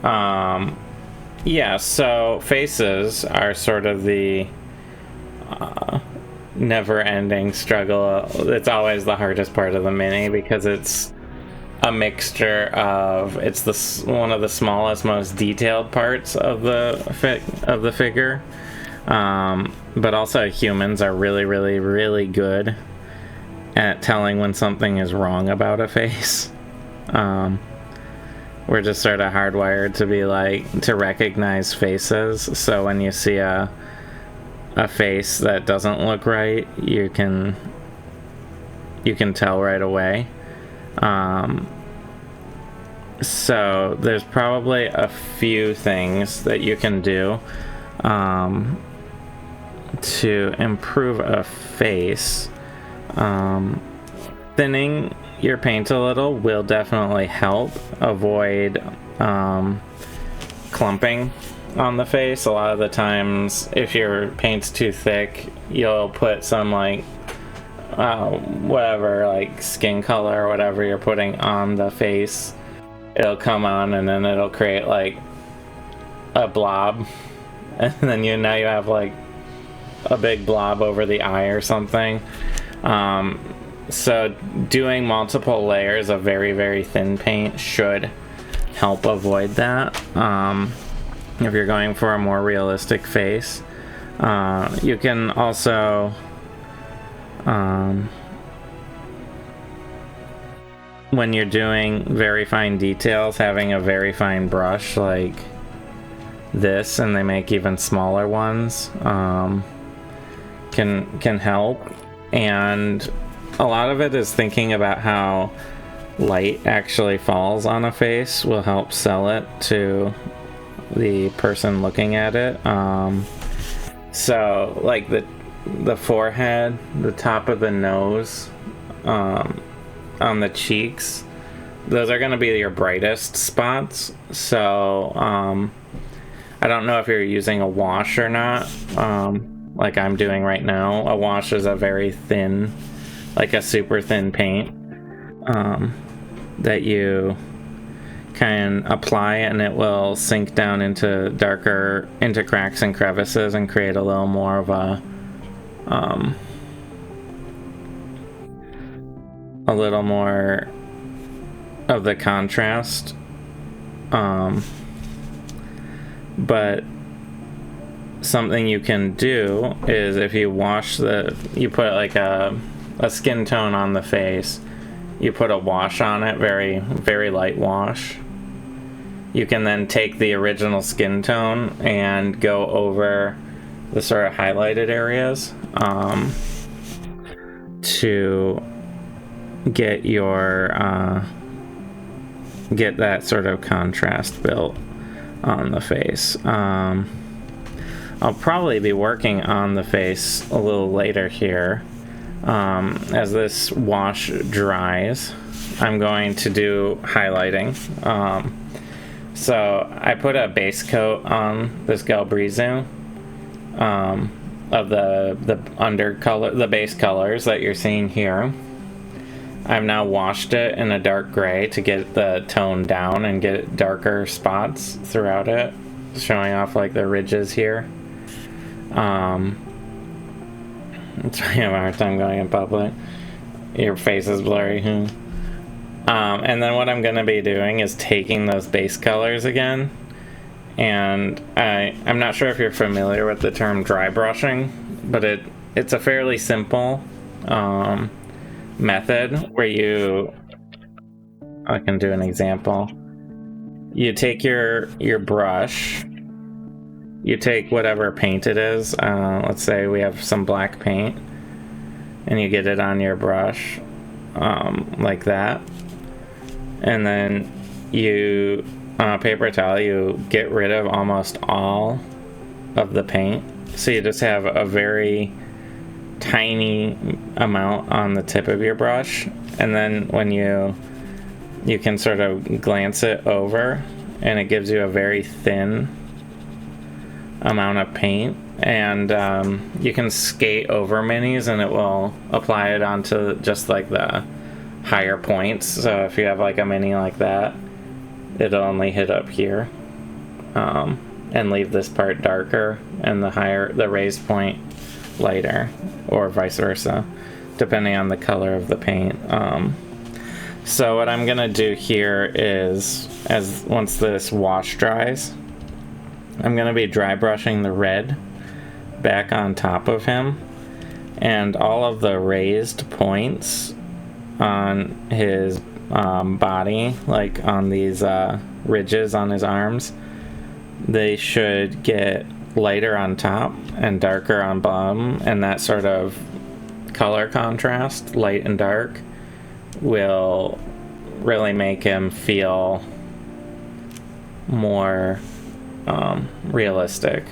Yeah, so faces are sort of the never-ending struggle. It's always the hardest part of the mini because it's a mixture of, it's one of the smallest, most detailed parts of the figure, but also humans are really, really, really good at telling when something is wrong about a face. We're just sort of hardwired to be like, to recognize faces. So when you see a face that doesn't look right, you can tell right away. So there's probably a few things that you can do to improve a face. Thinning your paint a little will definitely help avoid clumping on the face. A lot of the times, if your paint's too thick, you'll put some like whatever, like skin color or whatever you're putting on the face. It'll come on and then it'll create like a blob, and then now you have like a big blob over the eye or something. So doing multiple layers of very, very thin paint should help avoid that. If you're going for a more realistic face, you can also when you're doing very fine details, having a very fine brush like this, and they make even smaller ones, can help. And a lot of it is thinking about how light actually falls on a face will help sell it to the person looking at it. So like the forehead, the top of the nose, on the cheeks, those are going to be your brightest spots. So I don't know if you're using a wash or not, like I'm doing right now. A wash is a very thin, like a super thin paint that you can apply, and it will sink down into cracks and crevices and create a little more of a little more of the contrast. But something you can do is, if you you put like a skin tone on the face, you put a wash on it, very, very light wash. You can then take the original skin tone and go over the sort of highlighted areas to get that sort of contrast built on the face. I'll probably be working on the face a little later here. As this wash dries, I'm going to do highlighting. So I put a base coat on this Galbrezu of the base colors that you're seeing here. I've now washed it in a dark gray to get the tone down and get darker spots throughout it, showing off like the ridges here. It's I have a hard time going in public. Your face is blurry. And then what I'm going to be doing is taking those base colors again, and I'm not sure if you're familiar with the term dry brushing, but it's a fairly simple method where I can do an example. You take your brush, you take whatever paint it is, let's say we have some black paint, and you get it on your brush like that, and then you, on a paper towel, you get rid of almost all of the paint, so you just have a very tiny amount on the tip of your brush, and then when you can sort of glance it over, and it gives you a very thin amount of paint, and you can skate over minis and it will apply it onto just like the higher points. So if you have like a mini like that, it'll only hit up here and leave this part darker and the raised point lighter, or vice versa, depending on the color of the paint. So what I'm gonna do here is, once this wash dries, I'm gonna be dry brushing the red back on top of him, and all of the raised points on his body, like on these ridges on his arms, they should get lighter on top and darker on bottom, and that sort of color contrast, light and dark, will really make him feel more realistic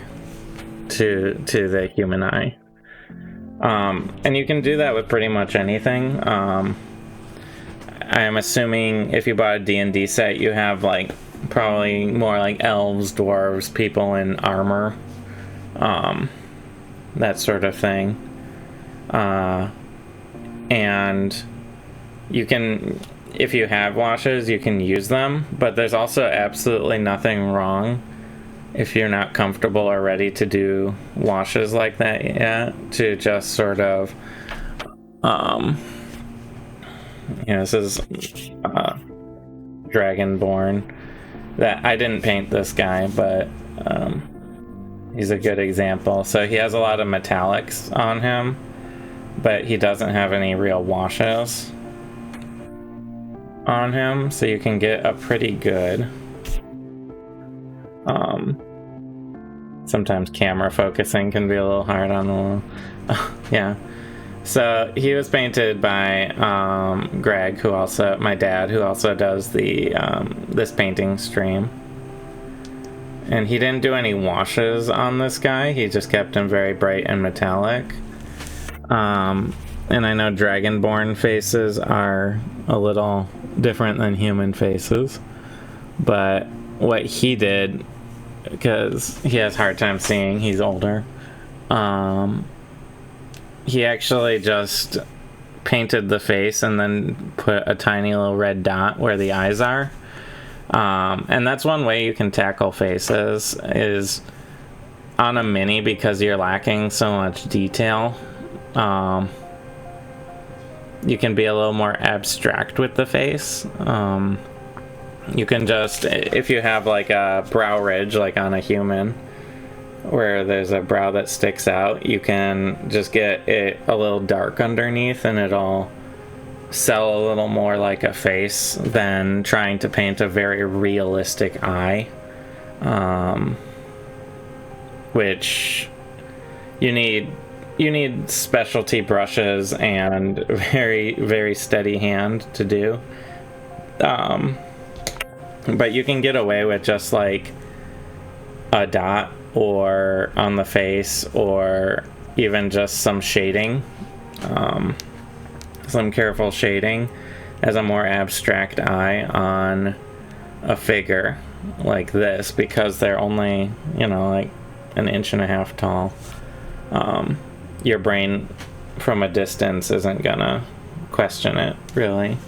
to the human eye. And you can do that with pretty much anything. I'm assuming if you bought a D&D set, you have like probably more like elves, dwarves, people in armor, that sort of thing. And you can, if you have washes, you can use them, but there's also absolutely nothing wrong if you're not comfortable or ready to do washes like that yet, to just sort of, this is Dragonborn. That I didn't paint this guy, but he's a good example. So he has a lot of metallics on him, but he doesn't have any real washes on him, so you can get a pretty good sometimes camera focusing can be a little hard on the little yeah. So he was painted by Greg, who also, my dad, who also does the this painting stream, and he didn't do any washes on this guy. He just kept him very bright and metallic. And I know Dragonborn faces are a little different than human faces, but what he did, because he has a hard time seeing, he's older, he actually just painted the face and then put a tiny little red dot where the eyes are. And that's one way you can tackle faces, is on a mini, because you're lacking so much detail. You can be a little more abstract with the face. You can just, if you have like a brow ridge, like on a human, where there's a brow that sticks out, you can just get it a little dark underneath, and it'll sell a little more like a face than trying to paint a very realistic eye, which you need specialty brushes and very, very steady hand to do. But you can get away with just like a dot or on the face, or even just some shading, some careful shading as a more abstract eye on a figure like this, because they're only, like an inch and a half tall. Your brain from a distance isn't gonna question it, really.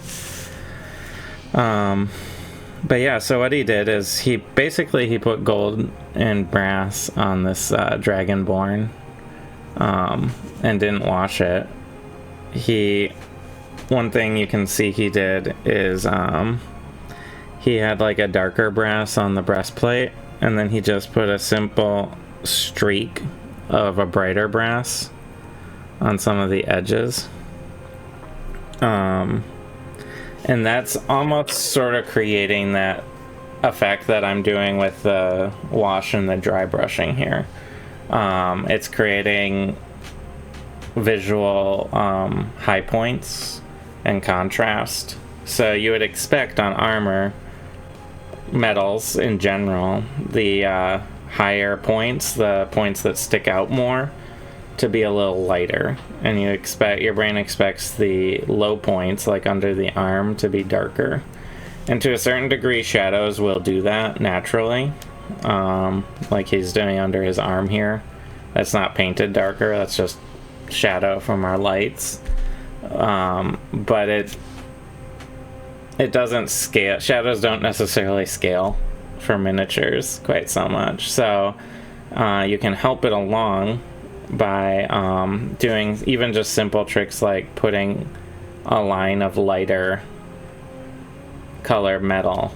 But yeah, so what he did is he put gold and brass on this Dragonborn, and didn't wash it. One thing you can see he did is he had like a darker brass on the breastplate, and then he just put a simple streak of a brighter brass on some of the edges. And that's almost sort of creating that effect that I'm doing with the wash and the dry brushing here. It's creating visual high points and contrast. So you would expect on armor, metals in general, the higher points, the points that stick out more, to be a little lighter, and your brain expects the low points, like under the arm, to be darker. And to a certain degree, shadows will do that naturally, like he's doing under his arm here. That's not painted darker, that's just shadow from our lights. But it doesn't scale. Shadows don't necessarily scale for miniatures quite so much, so you can help it along by doing even just simple tricks like putting a line of lighter color metal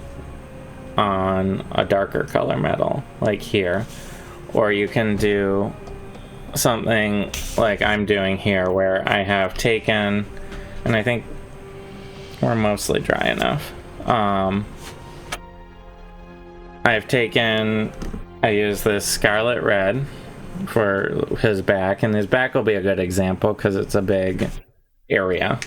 on a darker color metal, like here. Or you can do something like I'm doing here, where I have taken, and I think we're mostly dry enough. I use this scarlet red for his back, and his back will be a good example because it's a big area.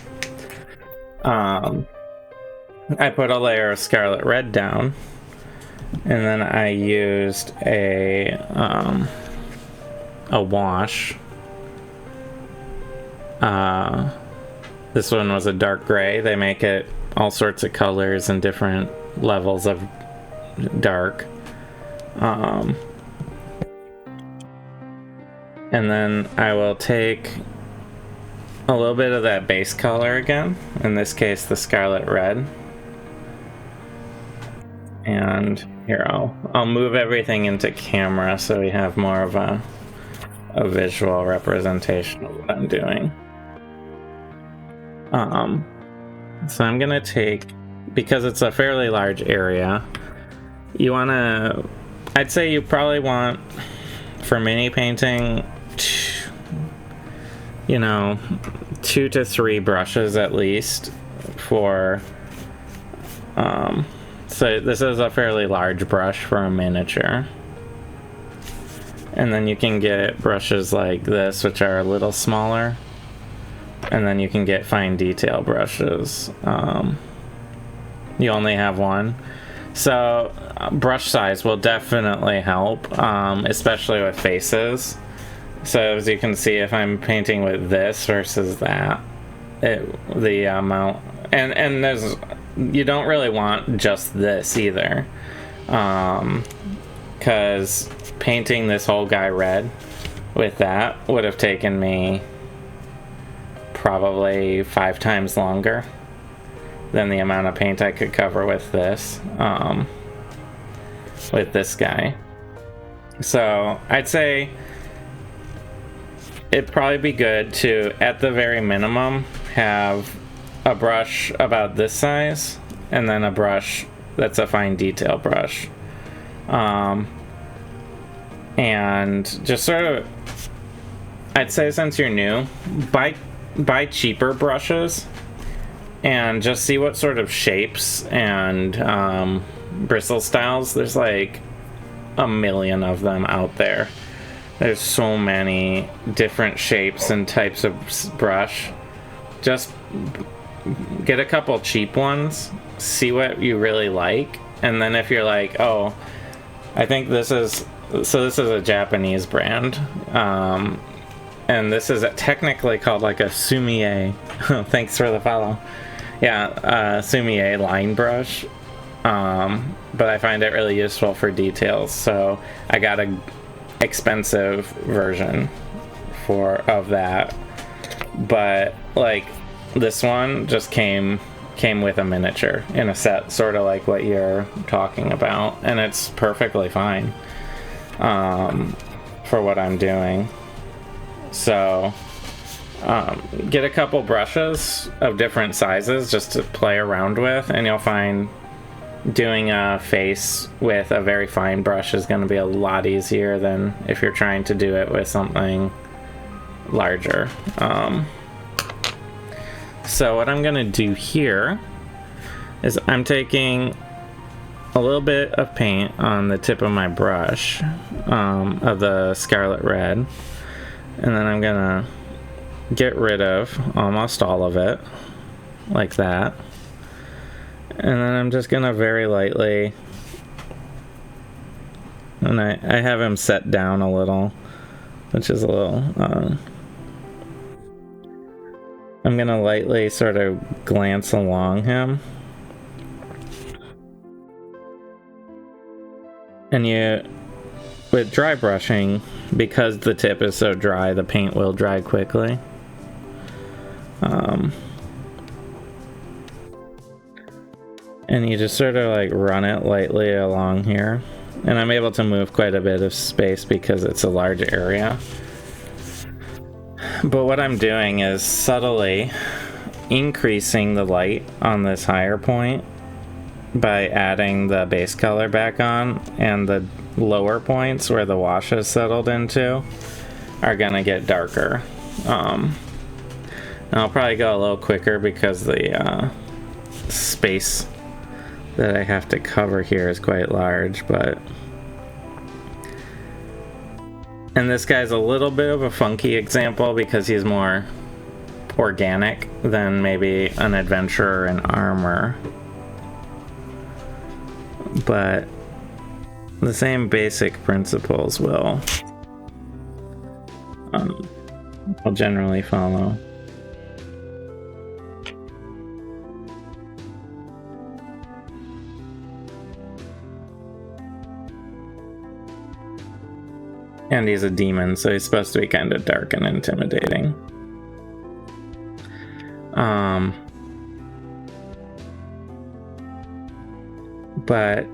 I put a layer of scarlet red down, and then I used a wash. This one was a dark gray. They make it all sorts of colors and different levels of dark. And then I will take a little bit of that base color again, in this case the scarlet red. And here, I'll move everything into camera so we have more of a visual representation of what I'm doing. So I'm gonna take, because it's a fairly large area, I'd say you probably want, for mini painting, 2 to 3 brushes at least for, so this is a fairly large brush for a miniature. And then you can get brushes like this, which are a little smaller. And then you can get fine detail brushes. You only have one. So brush size will definitely help, especially with faces. So as you can see, if I'm painting with this versus that, the amount, and there's, you don't really want just this either, because painting this whole guy red with that would have taken me probably 5 times longer than the amount of paint I could cover with this guy. So I'd say it'd probably be good to, at the very minimum, have a brush about this size, and then a brush that's a fine detail brush. And just sort of, I'd say, since you're new, buy cheaper brushes and just see what sort of shapes and bristle styles. There's like a million of them out there. There's so many different shapes and types of brush. Just get a couple cheap ones, see what you really like, and then if you're like, oh, I think this is a Japanese brand, and this is technically called like a Sumie. Thanks for the follow. Yeah, Sumie line brush, but I find it really useful for details, so I got a expensive version of that. But like this one just came with a miniature in a set, sort of like what you're talking about, and it's perfectly fine for what I'm doing. So get a couple brushes of different sizes just to play around with, and you'll find doing a face with a very fine brush is going to be a lot easier than if you're trying to do it with something larger. So what I'm going to do here is I'm taking a little bit of paint on the tip of my brush, of the scarlet red, and then I'm going to get rid of almost all of it, like that. And then I'm just going to very lightly, and I have him set down a little, which is a little, I'm going to lightly sort of glance along him. And with dry brushing, because the tip is so dry, the paint will dry quickly. And you just sort of like run it lightly along here. And I'm able to move quite a bit of space because it's a large area. But what I'm doing is subtly increasing the light on this higher point by adding the base color back on, and the lower points where the wash has settled into are gonna get darker. And I'll probably go a little quicker because the space that I have to cover here is quite large, but... And this guy's a little bit of a funky example because he's more organic than maybe an adventurer in armor. But the same basic principles will generally follow. And he's a demon, so he's supposed to be kind of dark and intimidating. But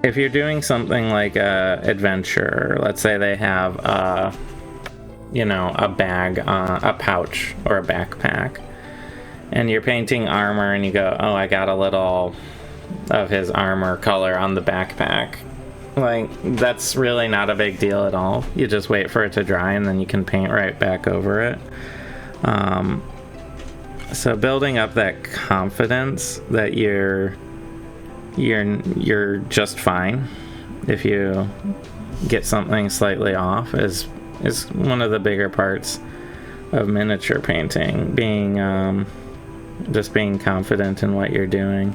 if you're doing something like a adventure, let's say they have a bag, a pouch or a backpack, and you're painting armor and you go, oh, I got a little of his armor color on the backpack. Like, that's really not a big deal at all. You just wait for it to dry and then you can paint right back over it. So building up that confidence that you're just fine if you get something slightly off is one of the bigger parts of miniature painting. Just being confident in what you're doing.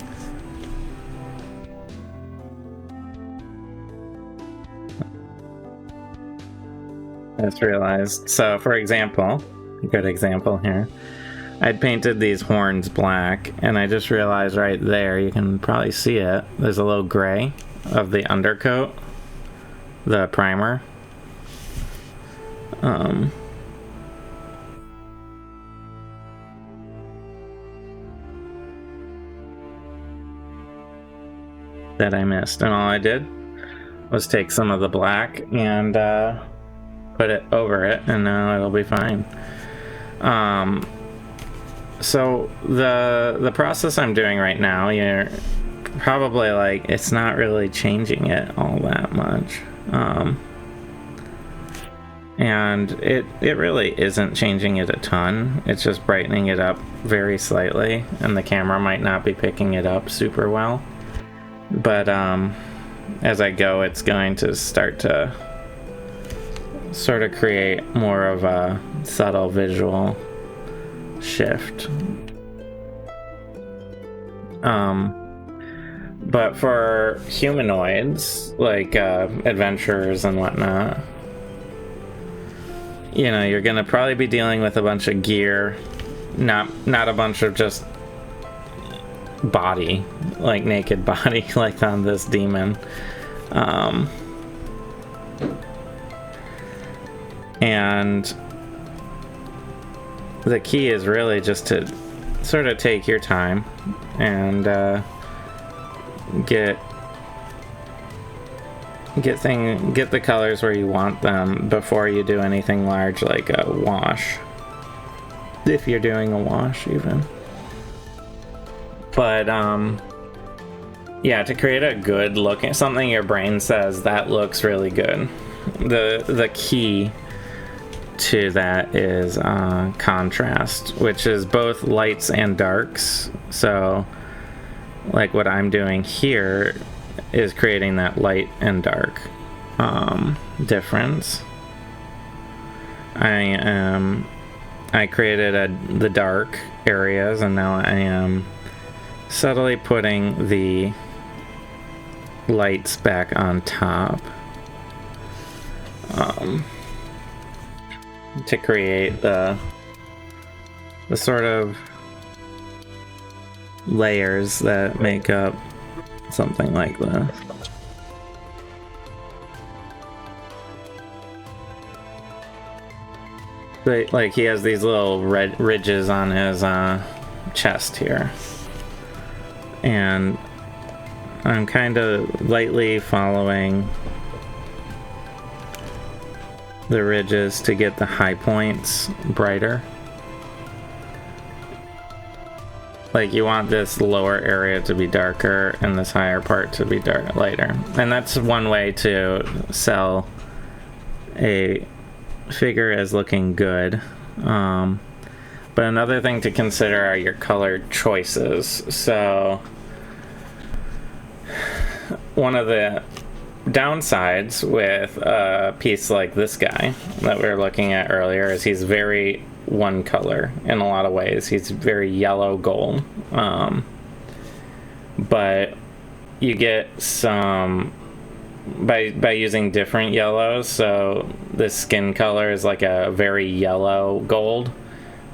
I just realized. So, for example, a good example here. I'd painted these horns black, and I just realized right there, you can probably see it, there's a little gray of the undercoat, the primer. That I missed, and all I did was take some of the black and put it over it, and now it'll be fine. So the process I'm doing right now, you're probably like, it's not really changing it all that much. And it really isn't changing it a ton. It's just brightening it up very slightly, and the camera might not be picking it up super well. But as I go, it's going to start to sort of create more of a subtle visual shift. But for humanoids, like adventurers and whatnot, you're gonna probably be dealing with a bunch of gear, not a bunch of just body, like naked body, like on this demon. And the key is really just to sort of take your time and get the colors where you want them before you do anything large like a wash, if you're doing a wash even. But yeah, to create a good looking something your brain says that looks really good, the key to that is contrast, which is both lights and darks. So like what I'm doing here is creating that light and dark difference. I created the dark areas, and now I am subtly putting the lights back on top to create the sort of layers that make up something like this. But, like, he has these little red ridges on his chest here, and I'm kind of lightly following the ridges to get the high points brighter. Like, you want this lower area to be darker and this higher part to be lighter. And that's one way to sell a figure as looking good. But another thing to consider are your color choices. So one of the downsides with a piece like this guy that we were looking at earlier is he's very one color in a lot of ways. He's very yellow gold, but you get some by using different yellows. So this skin color is like a very yellow gold,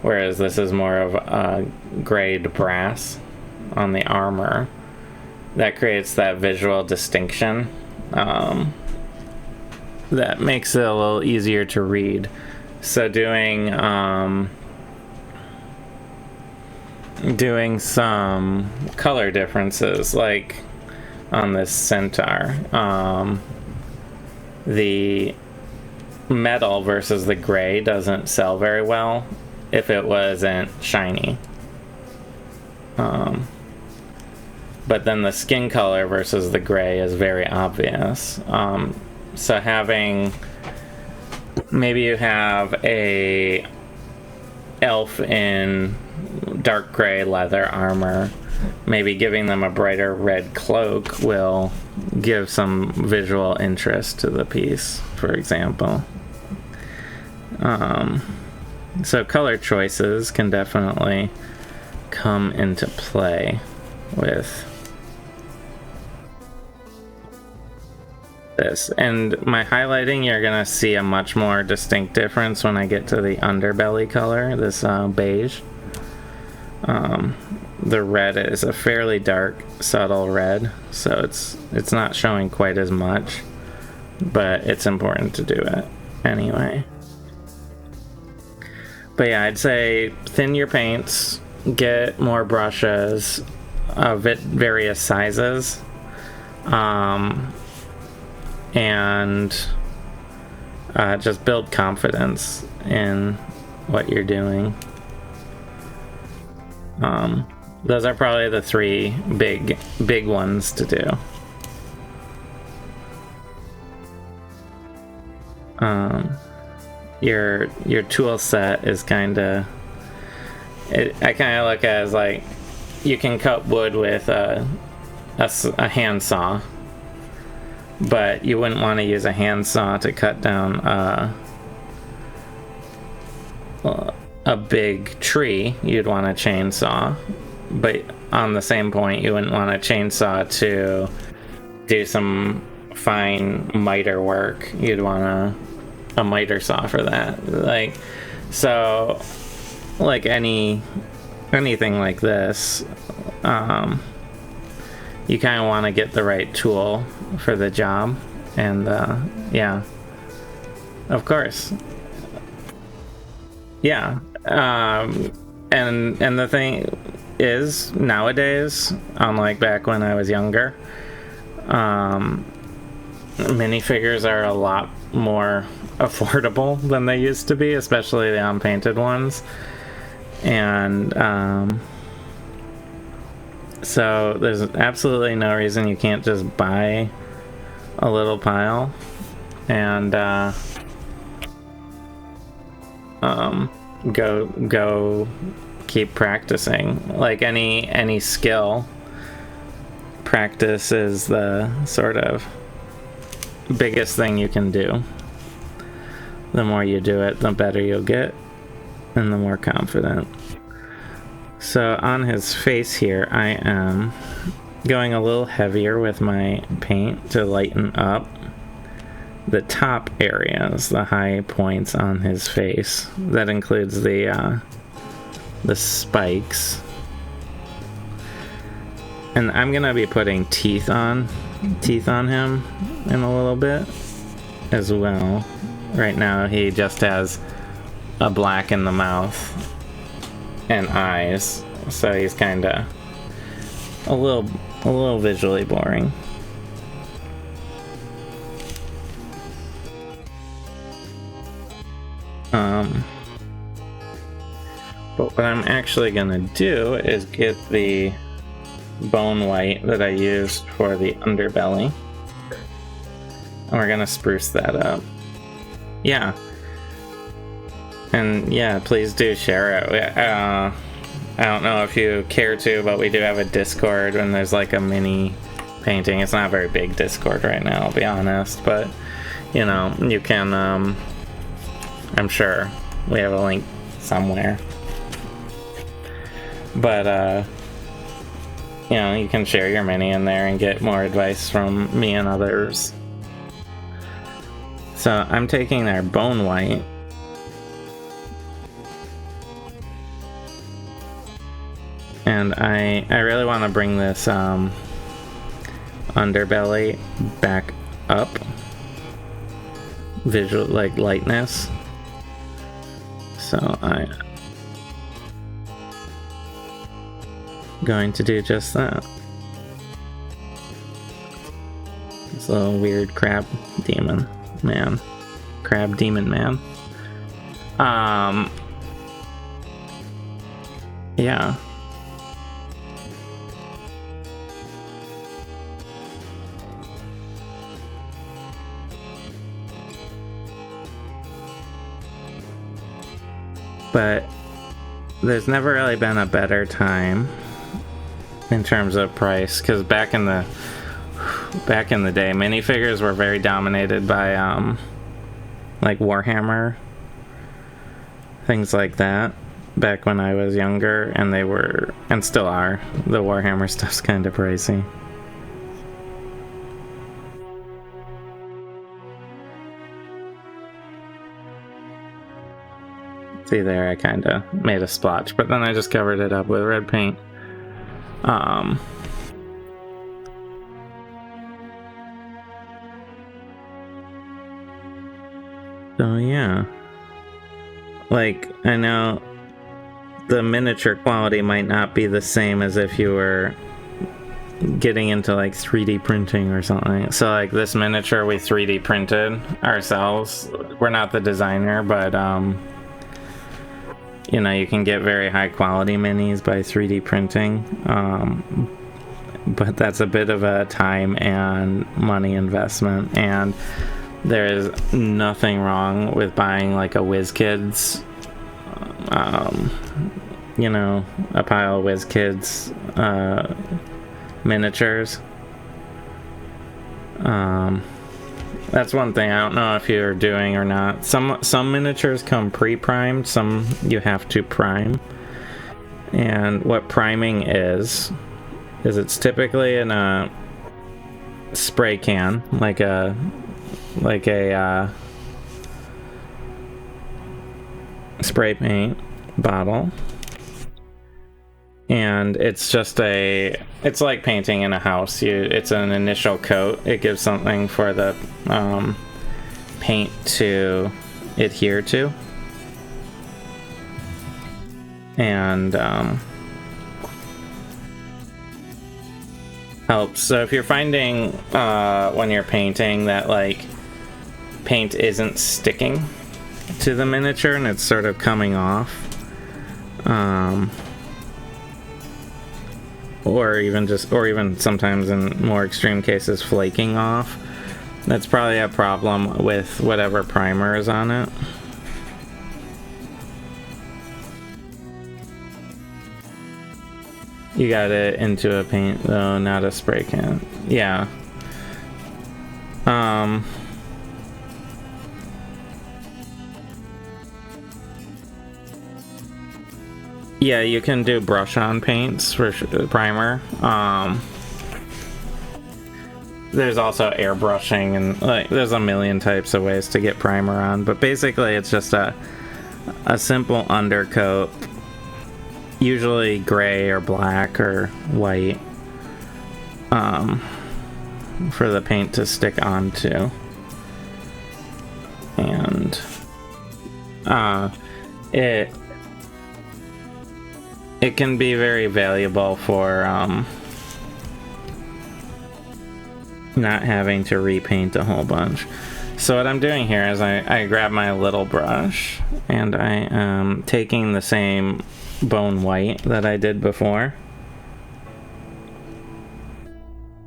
whereas this is more of a grayed brass on the armor. That creates that visual distinction that makes it a little easier to read. So doing some color differences, like on this centaur, the metal versus the gray doesn't sell very well if it wasn't shiny. But then the skin color versus the gray is very obvious. So having, maybe you have a elf in dark gray leather armor, maybe giving them a brighter red cloak will give some visual interest to the piece, for example. So color choices can definitely come into play with this. And my highlighting, you're gonna see a much more distinct difference when I get to the underbelly color, this beige. The red is a fairly dark, subtle red, so it's not showing quite as much, but it's important to do it anyway. But yeah, I'd say thin your paints, get more brushes of various sizes, and just build confidence in what you're doing. Those are probably the three big ones to do. Your tool set is kind of, I kind of look at it as like, you can cut wood with a handsaw, but you wouldn't want to use a handsaw to cut down a big tree. You'd want a chainsaw, but on the same point, you wouldn't want a chainsaw to do some fine miter work. You'd want a miter saw for that. Like, so, like anything like this, you kind of want to get the right tool for the job. And yeah, of course, yeah. And the thing is, nowadays, unlike back when I was younger, minifigures are a lot more affordable than they used to be, especially the unpainted ones. And so there's absolutely no reason you can't just buy a little pile and go keep practicing. Like any skill, practice is the sort of biggest thing you can do. The more you do it, the better you'll get, and the more confident. So on his face here, I am going a little heavier with my paint to lighten up the top areas, the high points on his face. That includes the spikes. And I'm gonna be putting teeth on him in a little bit as well. Right now he just has a black in the mouth and eyes, so he's kind of a little visually boring. But what I'm actually gonna do is get the bone white that I used for the underbelly, and we're gonna spruce that up. Yeah. And yeah, please do share it. I don't know if you care to, but we do have a Discord when there's like a mini painting. It's not a very big Discord right now, I'll be honest, but you know, you can, I'm sure we have a link somewhere. But, you know, you can share your mini in there and get more advice from me and others. So I'm taking their bone white. And I really want to bring this underbelly back up. Visual, like lightness. So I'm going to do just that. This little weird crab demon man. Crab demon man. Yeah. But there's never really been a better time in terms of price, because back in the day, minifigures were very dominated by like Warhammer, things like that, back when I was younger, and they were, and still are, the Warhammer stuff's kind of pricey. See there, I kind of made a splotch, but then I just covered it up with red paint. So yeah, like, I know the miniature quality might not be the same as if you were getting into like 3D printing or something. So like this miniature we 3D printed ourselves. We're not the designer, but you know, you can get very high quality minis by 3D printing, but that's a bit of a time and money investment, and there is nothing wrong with buying like a WizKids, you know, a pile of WizKids miniatures. That's one thing I don't know if you're doing or not. Some miniatures come pre-primed, some you have to prime. And what priming is it's typically in a spray can, like a spray paint bottle. And it's just it's like painting in a house. It's an initial coat. It gives something for the paint to adhere to. And helps. So if you're finding when you're painting that like paint isn't sticking to the miniature and it's sort of coming off, or even sometimes in more extreme cases flaking off, that's probably a problem with whatever primer is on it. You got it into a paint though, not a spray can. Yeah. Yeah, you can do brush-on paints for primer. There's also airbrushing, and like there's a million types of ways to get primer on, but basically it's just a simple undercoat, usually gray or black or white, for the paint to stick onto. And it can be very valuable for not having to repaint a whole bunch. So what I'm doing here is I grab my little brush and I am taking the same bone white that I did before.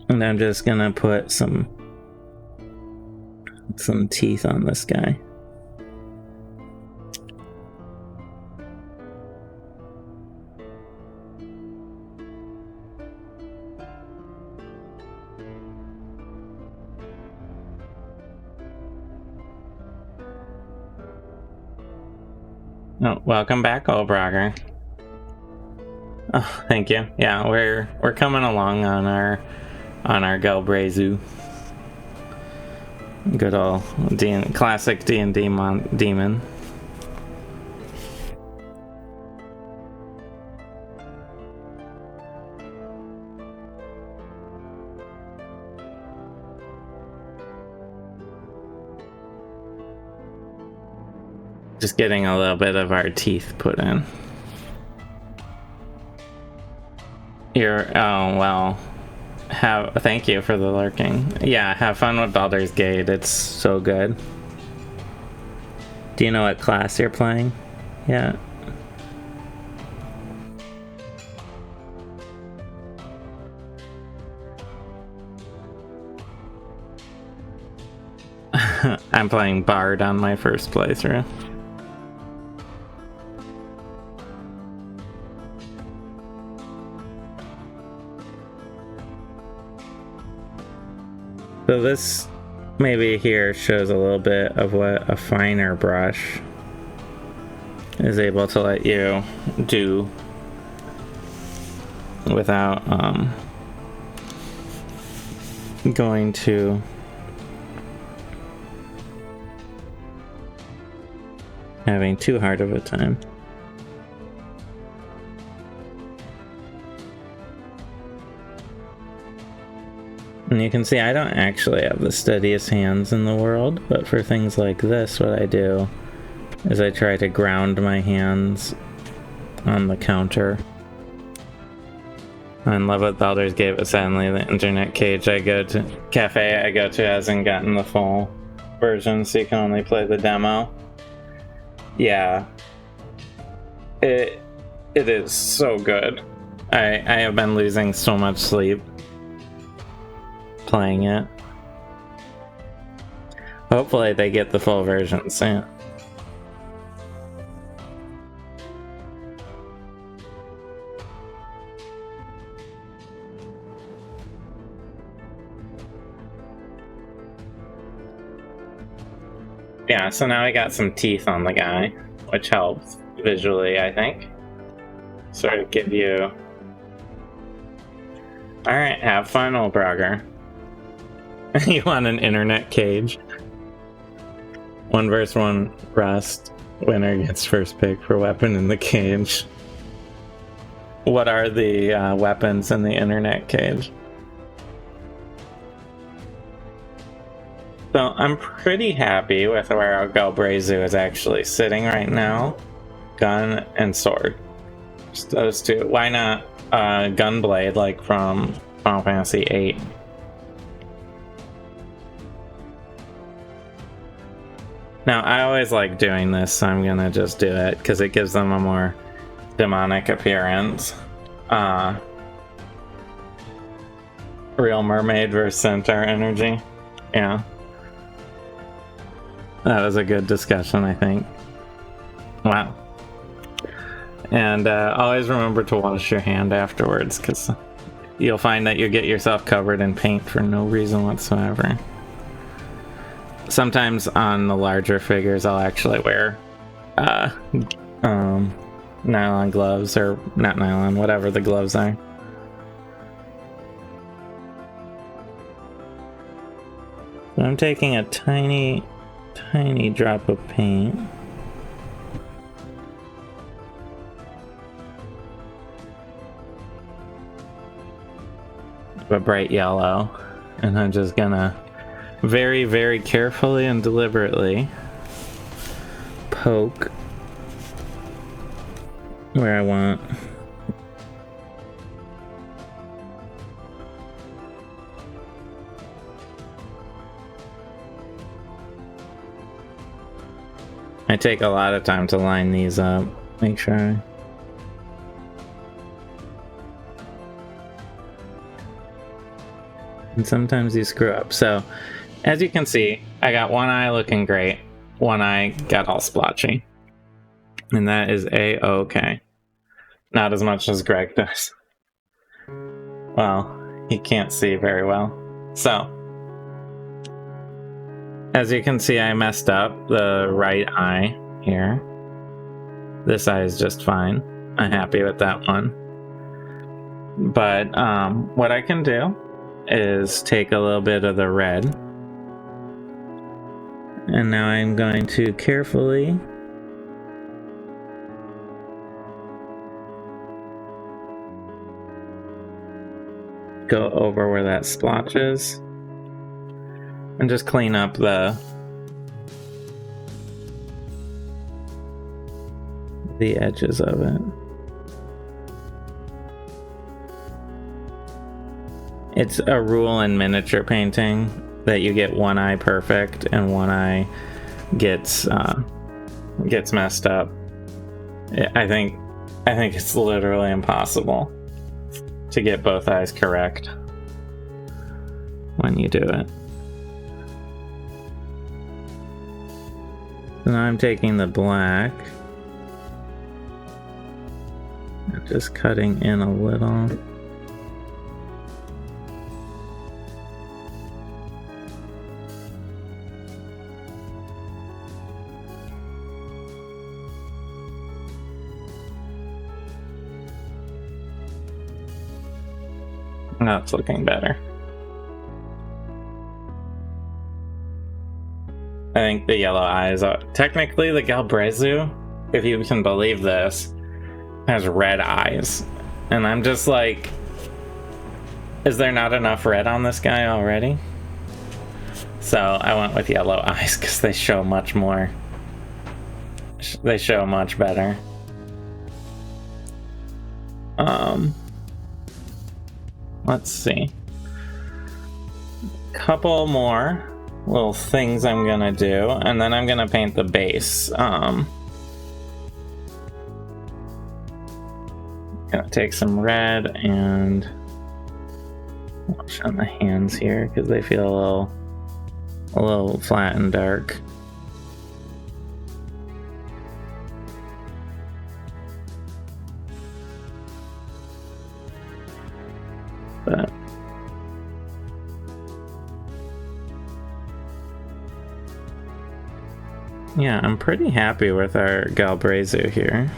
And I'm just gonna put some teeth on this guy. Oh, welcome back, Olbrager. Oh, thank you. Yeah, we're coming along on our Galbrezu. Good old classic D&D demon. Just getting a little bit of our teeth put in. Oh well. Thank you for the lurking. Yeah, have fun with Baldur's Gate. It's so good. Do you know what class you're playing? Yeah. I'm playing Bard on my first playthrough. So this maybe here shows a little bit of what a finer brush is able to let you do without going to having too hard of a time. And you can see I don't actually have the steadiest hands in the world, but for things like this, what I do is I try to ground my hands on the counter. I love what Baldur's Gate, but sadly the internet cafe I go to hasn't gotten the full version, so you can only play the demo. Yeah. It is so good. I have been losing so much sleep playing it. Hopefully they get the full version soon. Yeah, so now I got some teeth on the guy, which helps visually, I think. Sort of give you... Alright, have fun, old Brogger. You want an internet cage? 1 vs 1 rest. Winner gets first pick for weapon in the cage. What are the weapons in the internet cage? So I'm pretty happy with where our Galbrezu is actually sitting right now. Gun and sword. Just those two. Why not Gunblade like from Final Fantasy VIII? Now, I always like doing this, so I'm gonna just do it, because it gives them a more demonic appearance. Real mermaid versus centaur energy. Yeah. That was a good discussion, I think. Wow. And always remember to wash your hand afterwards, because you'll find that you get yourself covered in paint for no reason whatsoever. Sometimes on the larger figures, I'll actually wear nylon gloves, or not nylon, whatever the gloves are. So I'm taking a tiny drop of paint. A bright yellow, and I'm just gonna very, very carefully and deliberately poke where I want. I take a lot of time to line these up, make sure And sometimes you screw up. So, as you can see, I got one eye looking great. One eye got all splotchy. And that is a-okay. Not as much as Greg does. Well, he can't see very well. So, as you can see, I messed up the right eye here. This eye is just fine. I'm happy with that one. But what I can do is take a little bit of the red. And now I'm going to carefully go over where that splotch is and just clean up the edges of it. It's a rule in miniature painting that you get one eye perfect and one eye gets messed up. I think it's literally impossible to get both eyes correct when you do it. So now I'm taking the black and just cutting in a little. Now it's looking better. I think the yellow eyes are technically the Galbrezu, if you can believe this, has red eyes. And I'm just like, is there not enough red on this guy already? So I went with yellow eyes because they show much more. They show much better. Let's see. Couple more little things I'm gonna do, and then I'm gonna paint the base. Gonna take some red and wash on the hands here because they feel a little flat and dark. But yeah, I'm pretty happy with our Galbrezu here.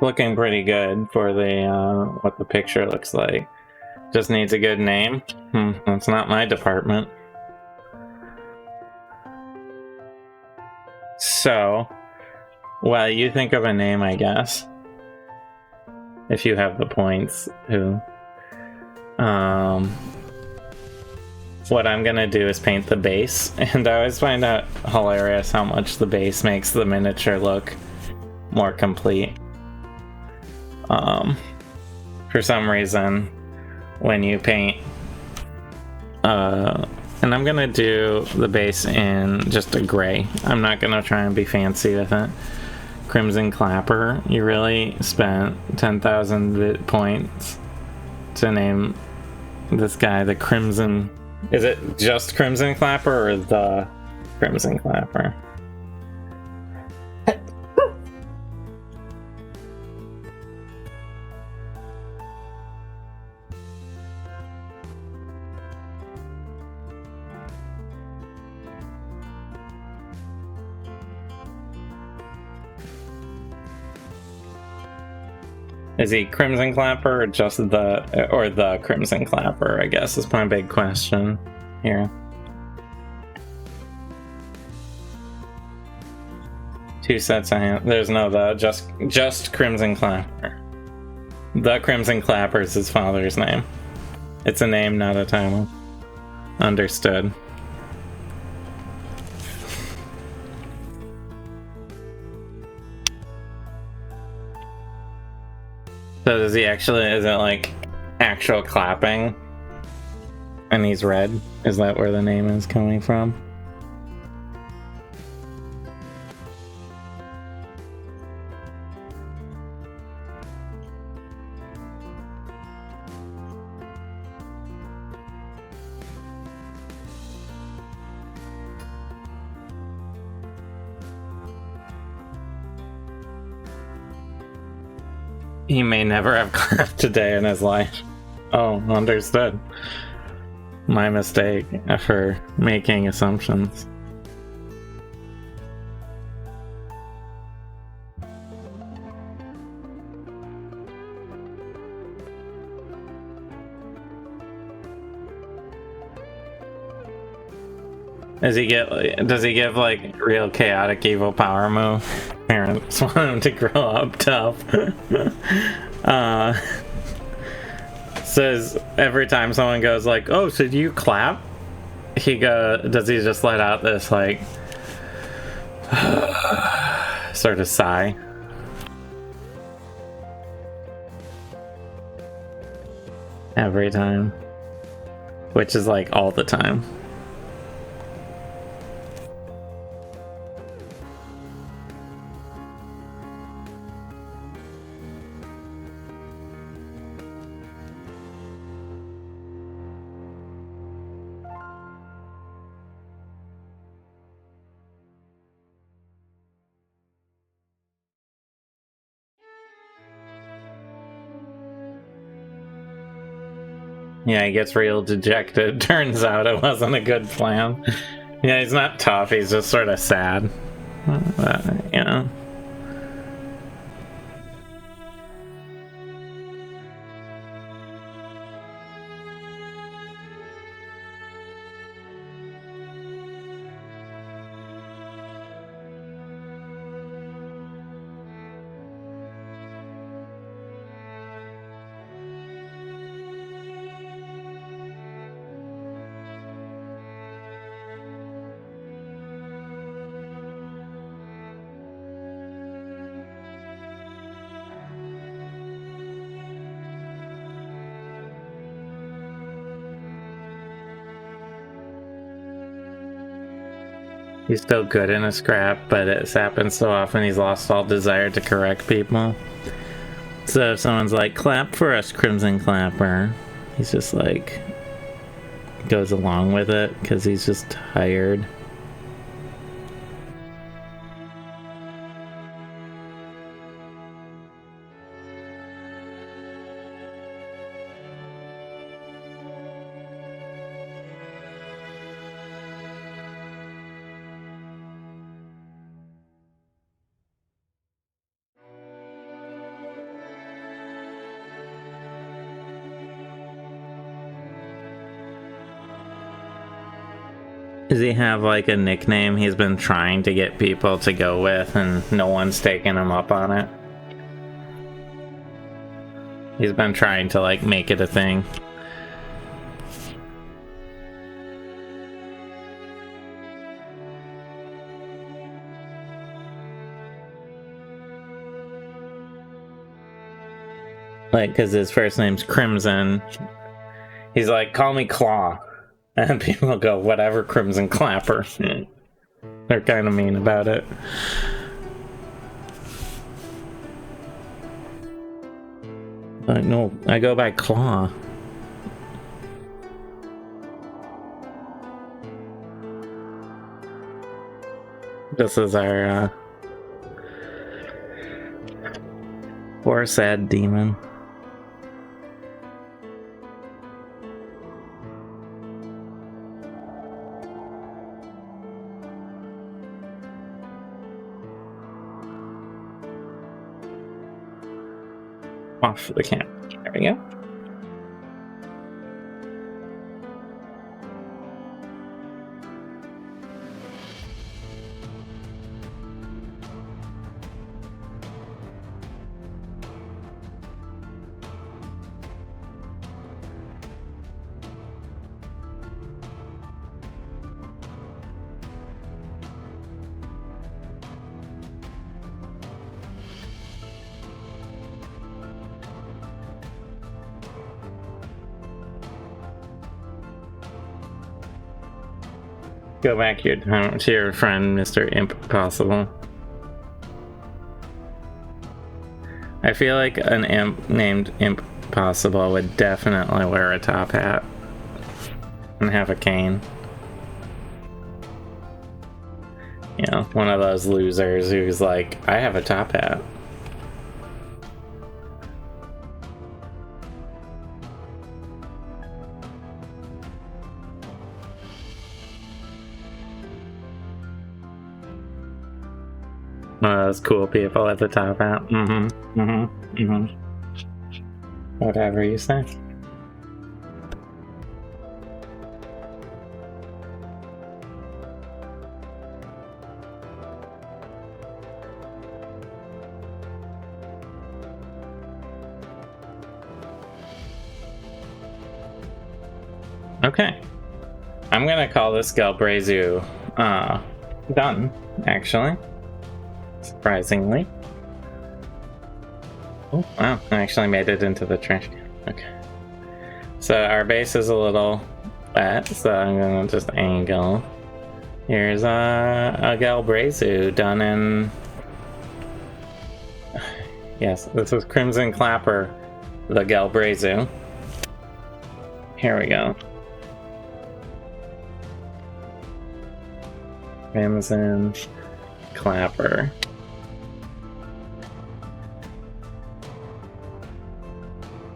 Looking pretty good for the what the picture looks like. Just needs a good name. That's not my department. So, well, you think of a name, I guess. If you have the points, who? What I'm gonna do is paint the base, and I always find out hilarious how much the base makes the miniature look more complete. For some reason, when you paint, and I'm gonna do the base in just a gray. I'm not gonna try and be fancy with it. Crimson Clapper, you really spent 10,000 points to name this guy the Crimson. Is it just Crimson Clapper or the Crimson Clapper? Is he Crimson Clapper or just the Crimson Clapper, I guess, is my big question here. Two sets of hands. There's no just Crimson Clapper. The Crimson Clapper is his father's name. It's a name, not a title. Understood. So does he actually, is it like actual clapping? And he's red? Is that where the name is coming from? He may never have clapped a day in his life. Oh, understood. My mistake for making assumptions. Does he give like real chaotic evil power move? Parents want him to grow up tough. Says every time someone goes like, "Oh, so do you clap?" Does he just let out this like sort of sigh? Every time. Which is like all the time. Yeah, he gets real dejected. Turns out it wasn't a good plan. Yeah, he's not tough, he's just sort of sad. You know. He's still good in a scrap, but it's happened so often he's lost all desire to correct people. So if someone's like, "Clap for us, Crimson Clapper," he's just like, goes along with it because he's just tired. Does he have like a nickname he's been trying to get people to go with and no one's taken him up on it? He's been trying to like make it a thing. Like, because his first name's Crimson. He's like, "Call me Claw." And people go, "Whatever, Crimson Clapper." They're kind of mean about it. But no, I go by Claw. This is our poor sad demon. Off the camp. There we go. Go back to your friend, Mr. Impossible. I feel like an imp named Impossible would definitely wear a top hat and have a cane. You know, one of those losers who's like, "I have a top hat." those cool people at the top out. Whatever you say. Okay. I'm gonna call this Galbrezu done, actually. Surprisingly. Oh, wow, I actually made it into the trash can. Okay. So our base is a little wet, so I'm gonna just angle. Here's a Galbrezu done in... Yes, this is Crimson Clapper, the Galbrezu. Here we go. Crimson Clapper.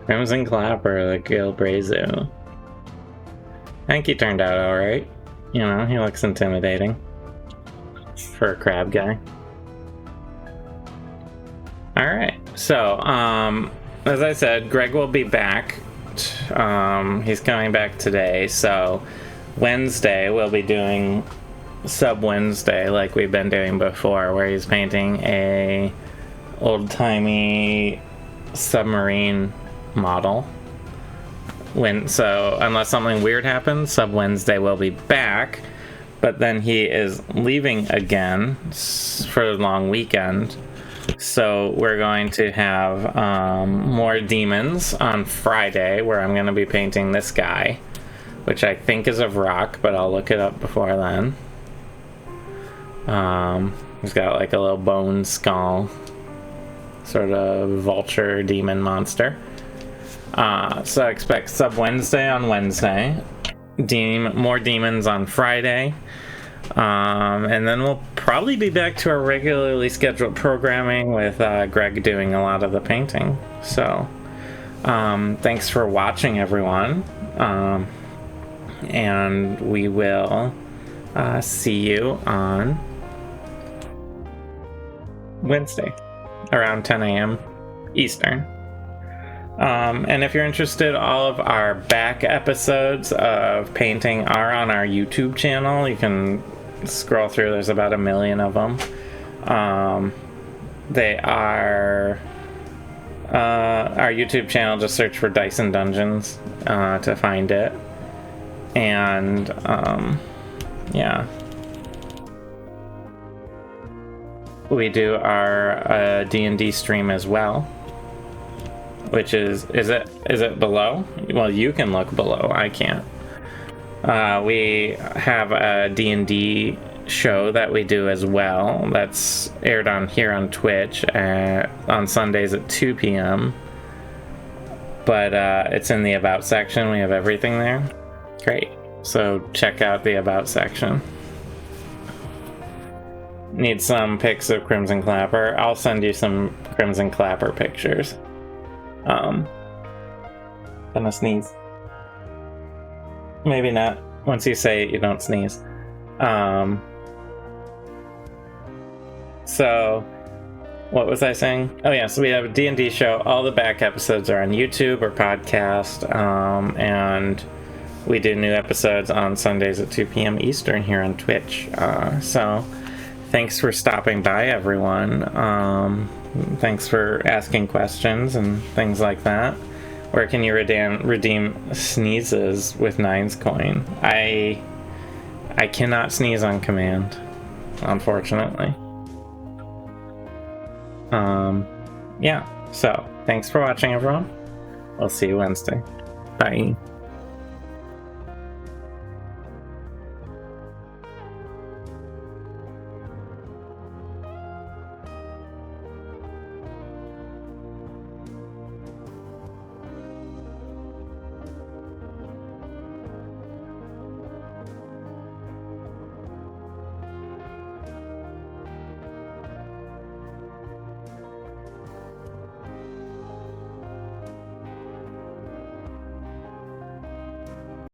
Crimson Clapper, the Galbrezu. I think he turned out alright. You know, he looks intimidating for a crab guy. Alright, so, as I said, Greg will be back. He's coming back today, so Wednesday we'll be doing Sub Wednesday like we've been doing before, where he's painting a old-timey submarine model. So unless something weird happens, Sub Wednesday will be back, but then he is leaving again for the long weekend. So we're going to have more demons on Friday, where I'm going to be painting this guy, which I think is of rock, but I'll look it up before then. He's got like a little bone skull, sort of vulture demon monster. So I expect Sub Wednesday on Wednesday, more demons on Friday, and then we'll probably be back to our regularly scheduled programming with Greg doing a lot of the painting. So thanks for watching, everyone, and we will see you on Wednesday around 10 a.m. Eastern. And if you're interested, all of our back episodes of painting are on our YouTube channel. You can scroll through, there's about 1 million of them. They are our YouTube channel, just search for Dyson Dungeons to find it. And yeah, we do our D&D stream as well, which is it below? Well, you can look below, I can't. We have a D&D show that we do as well, that's aired on here on Twitch on Sundays at 2 p.m. But it's in the About section. We have everything there. Great. So check out the About section. Need some pics of Crimson Clapper. I'll send you some Crimson Clapper pictures. Gonna sneeze. Maybe not. Once you say it, you don't sneeze. So, what was I saying? Oh yeah, so we have a D&D show. All the back episodes are on YouTube or podcast, and we do new episodes on Sundays at 2 p.m. Eastern here on Twitch. So, thanks for stopping by, everyone. Thanks for asking questions and things like that. Where can you redeem sneezes with Nine's coin? I cannot sneeze on command, unfortunately. Yeah, so thanks for watching, everyone. We'll see you Wednesday. Bye.